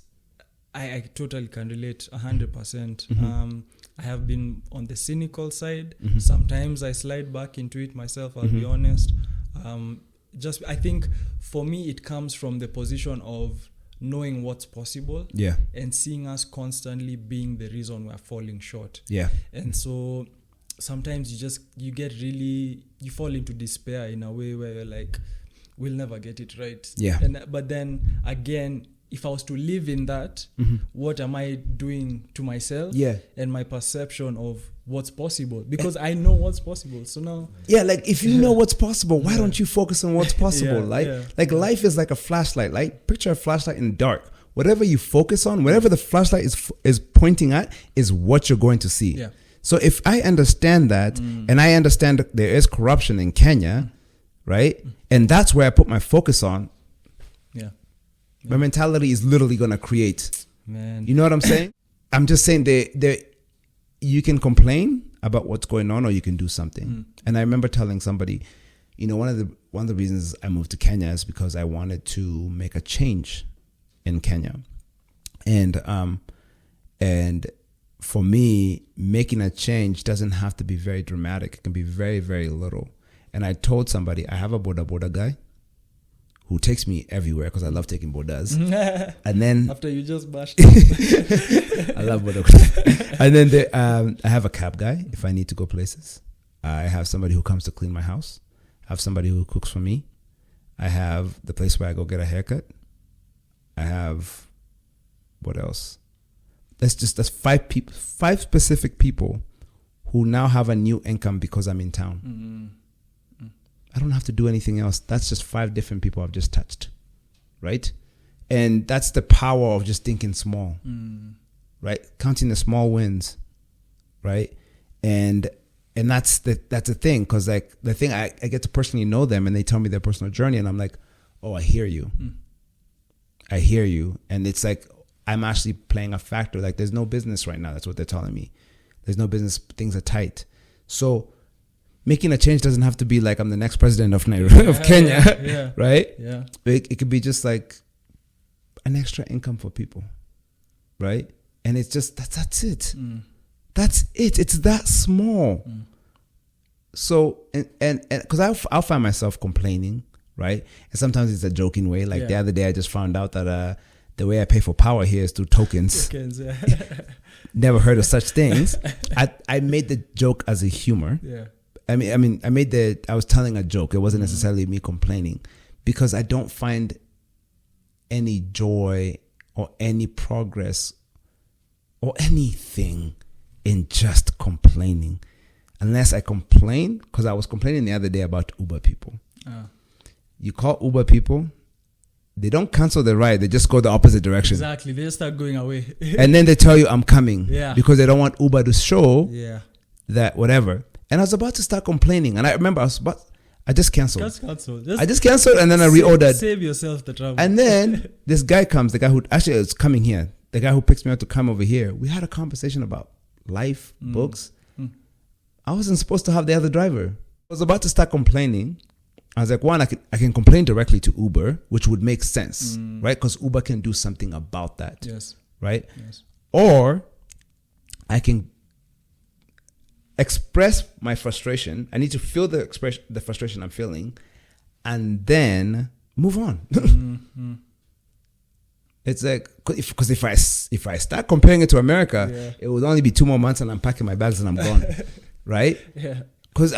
I totally can relate 100%. I have been on the cynical side. Sometimes I slide back into it myself, I'll be honest. I think for me it comes from the position of knowing what's possible and seeing us constantly being the reason we're falling short. And so sometimes you fall into despair in a way where you're like, we'll never get it right. But then again, if I was to live in that, what am I doing to myself and my perception of what's possible? Because I know what's possible. So now... Yeah, like if you know what's possible, why don't you focus on what's possible? Like life is like a flashlight. Like picture a flashlight in the dark. Whatever you focus on, whatever the flashlight is pointing at is what you're going to see. So if I understand that and I understand that there is corruption in Kenya, right? And that's where I put my focus on. My mentality is literally going to create. Man. You know what I'm saying? I'm just saying you can complain about what's going on or you can do something. And I remember telling somebody, you know, one of the reasons I moved to Kenya is because I wanted to make a change in Kenya. And for me, making a change doesn't have to be very dramatic. It can be very, very little. And I told somebody, I have a boda guy who takes me everywhere because I love taking bodas. And then after you just bashed I love boda. And then I have a cab guy if I need to go places. I have somebody who comes to clean my house. I have somebody who cooks for me. I have the place where I go get a haircut. I have, what else? That's 5 specific people who now have a new income because I'm in town. I don't have to do anything else. That's just 5 different people I've just touched, right? And that's the power of just thinking small, right? Counting the small wins, right? And that's the thing, because like the thing, I get to personally know them and they tell me their personal journey and I'm like, oh, I hear you. I hear you. And it's like, I'm actually playing a factor. Like there's no business right now. That's what they're telling me. There's no business. Things are tight. So making a change doesn't have to be like I'm the next president of Kenya, right? Yeah. It could be just like an extra income for people, right? And it's just, that's it. That's it. It's that small. So, and because I'll find myself complaining, right? And sometimes it's a joking way. Like the other day, I just found out that the way I pay for power here is through tokens. Never heard of such things. I made the joke as a humor. Yeah. I was telling a joke. It wasn't necessarily me complaining, because I don't find any joy or any progress or anything in just complaining. Unless I complain, because I was complaining the other day about Uber people. You call Uber people, they don't cancel the ride. They just go the opposite direction. Exactly. They just start going away. And then they tell you, I'm coming. Yeah. Because they don't want Uber to show that whatever. And I was about to start complaining. And I remember I just canceled. I just canceled and then I reordered. Save yourself the trouble. And then this guy comes, the guy who actually is coming here, the guy who picks me up to come over here. We had a conversation about life, books. I wasn't supposed to have the other driver. I was about to start complaining. I was like, one, I can complain directly to Uber, which would make sense, right? Because Uber can do something about that, right? Yes. Or I can express my frustration. I need to feel the frustration I'm feeling, and then move on. It's like, because if I start comparing it to America, it would only be 2 more months and I'm packing my bags and I'm gone, right? Yeah. Because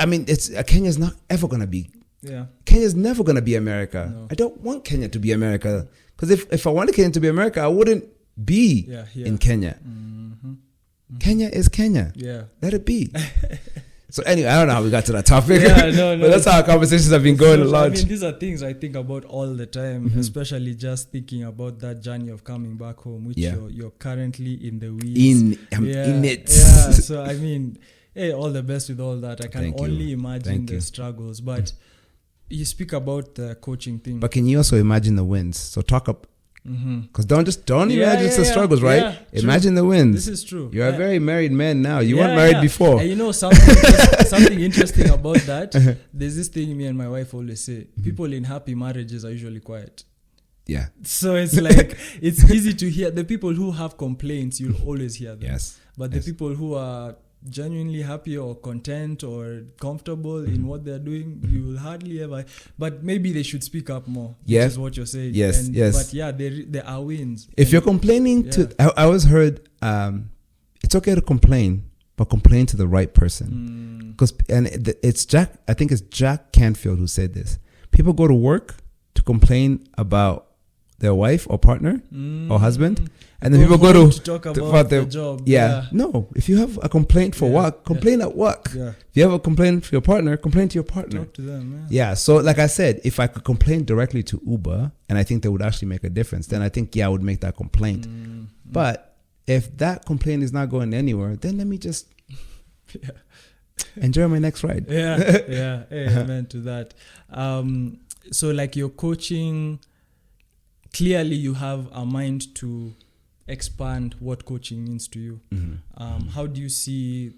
Kenya's not ever gonna be. Yeah. Kenya's never gonna be America. No. I don't want Kenya to be America, because if I wanted Kenya to be America, I wouldn't be in Kenya. Kenya is Kenya. Yeah. Let it be. So anyway, I don't know how we got to that topic. But that's how our conversations have been going a lot. I mean, these are things I think about all the time, especially just thinking about that journey of coming back home, which you're currently in the weeds. I'm in it. Yeah. So I mean, hey, all the best with all that. I can only imagine the struggles. But you speak about the coaching thing. But can you also imagine the wins? So talk up. Because don't imagine the struggles, right? Yeah, imagine the wins. This is true. You're a very married man now. You weren't married before. And you know something interesting about that. There's this thing me and my wife always say: people in happy marriages are usually quiet. Yeah. So it's like it's easy to hear. The people who have complaints, you'll always hear them. Yes. But the people who are genuinely happy or content or comfortable in what they're doing, you will hardly ever. But maybe they should speak up more. Yes, which is what you're saying. Yes, yes. But yeah, there are wins. If you're complaining I always heard, it's okay to complain, but complain to the right person. Because it's Jack. I think it's Jack Canfield who said this. People go to work to complain about their wife or partner or husband. And then people go to talk about the job. Yeah. No, if you have a complaint for work, complain at work. Yeah. If you have a complaint for your partner, complain to your partner. Talk to them. Yeah. So like I said, if I could complain directly to Uber, and I think they would actually make a difference, then I think, I would make that complaint. But if that complaint is not going anywhere, then let me just enjoy my next ride. Yeah. Amen to that. So like your coaching, clearly you have a mind to expand what coaching means to you. What do you see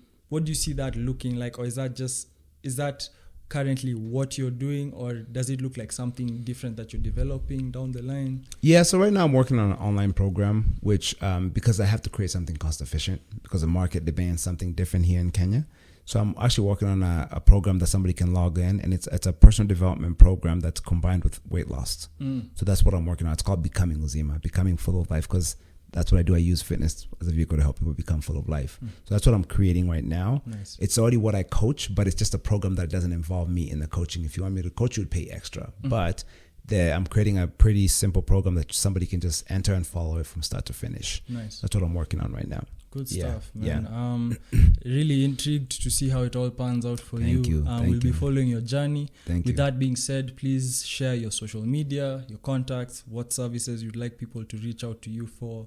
that looking like? Or is that currently what you're doing, or does it look like something different that you're developing down the line? Yeah, so right now I'm working on an online program, which because I have to create something cost efficient, because the market demands something different here in Kenya. So I'm actually working on a program that somebody can log in, and it's a personal development program that's combined with weight loss. So that's what I'm working on. It's called Becoming Uzima, Becoming Full of Life, because that's what I do. I use fitness as a vehicle to help people become full of life. So that's what I'm creating right now. Nice. It's already what I coach, but it's just a program that doesn't involve me in the coaching. If you want me to coach, you would pay extra. But I'm creating a pretty simple program that somebody can just enter and follow it from start to finish. Nice. That's what I'm working on right now. Good stuff, man. Really intrigued to see how it all pans out for you. Thank you. We'll be following your journey. With that being said, please share your social media, your contacts, what services you'd like people to reach out to you for,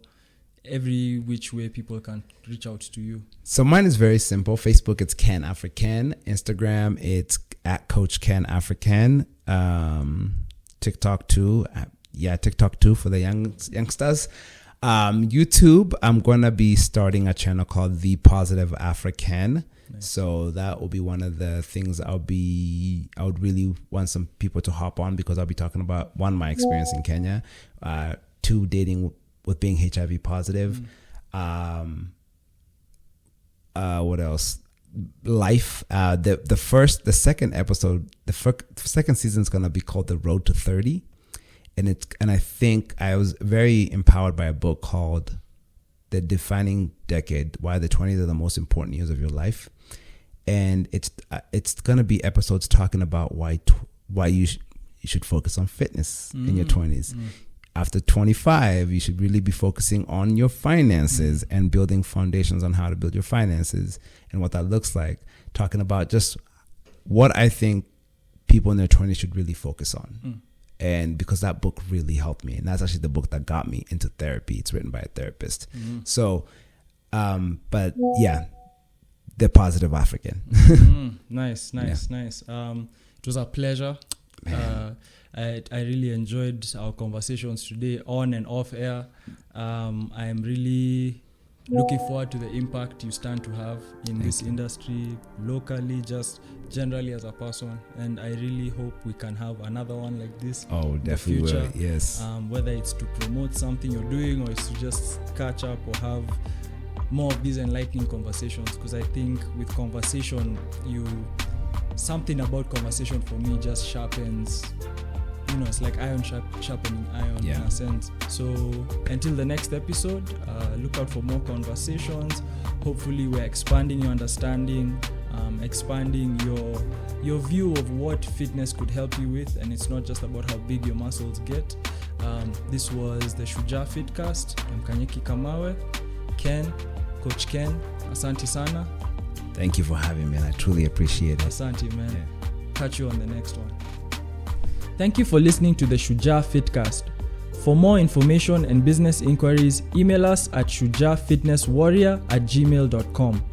every which way people can reach out to you. So mine is very simple. Facebook, it's Ken AfriKen. Instagram, it's at Coach Ken AfriKen. TikTok too. TikTok too for the youngsters. YouTube, I'm going to be starting a channel called The Positive AfriKen. Nice. So that will be one of the things I would really want some people to hop on, because I'll be talking about, one, my experience in Kenya, two, dating with being HIV positive. What else? Life. The second episode, the second season is going to be called The Road to 30. And I think I was very empowered by a book called The Defining Decade, Why the 20s Are the Most Important Years of Your Life. And it's going to be episodes talking about why you should focus on fitness in your 20s. After 25, you should really be focusing on your finances and building foundations on how to build your finances and what that looks like. Talking about just what I think people in their 20s should really focus on. And because that book really helped me, and that's actually the book that got me into therapy. It's written by a therapist. So, but yeah, The Positive AfriKen. Nice. It was a pleasure. I really enjoyed our conversations today, on and off air. I am really looking forward to the impact you stand to have in this industry, locally, just generally as a person. And I really hope we can have another one like this. Oh, definitely in the future. will. Yes. Whether it's to promote something you're doing, or it's to just catch up or have more of these enlightening conversations. Because I think with conversation, something about conversation for me just sharpens. It's like iron sharpening iron in a sense. So until the next episode, look out for more conversations. Hopefully we're expanding your understanding, expanding your view of what fitness could help you with, and it's not just about how big your muscles get. This was the Shujaa Fitcast. I'm Kanyeki Kamawe. Coach Ken, asante sana. Thank you for having me, and I truly appreciate it. Asante, man. Catch you on the next one. Thank you for listening to the Shujaa Fitcast. For more information and business inquiries, email us at shujaafitnesswarrior@gmail.com.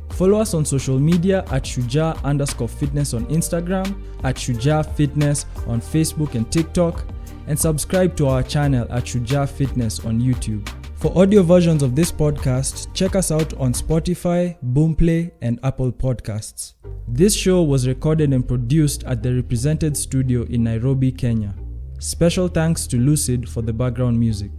Follow us on social media at Shujaa_fitness on Instagram, at Shujaa Fitness on Facebook and TikTok, and subscribe to our channel at Shujaa Fitness on YouTube. For audio versions of this podcast, check us out on Spotify, Boomplay, and Apple Podcasts. This show was recorded and produced at the Represented Studio in Nairobi, Kenya. Special thanks to Lucid for the background music.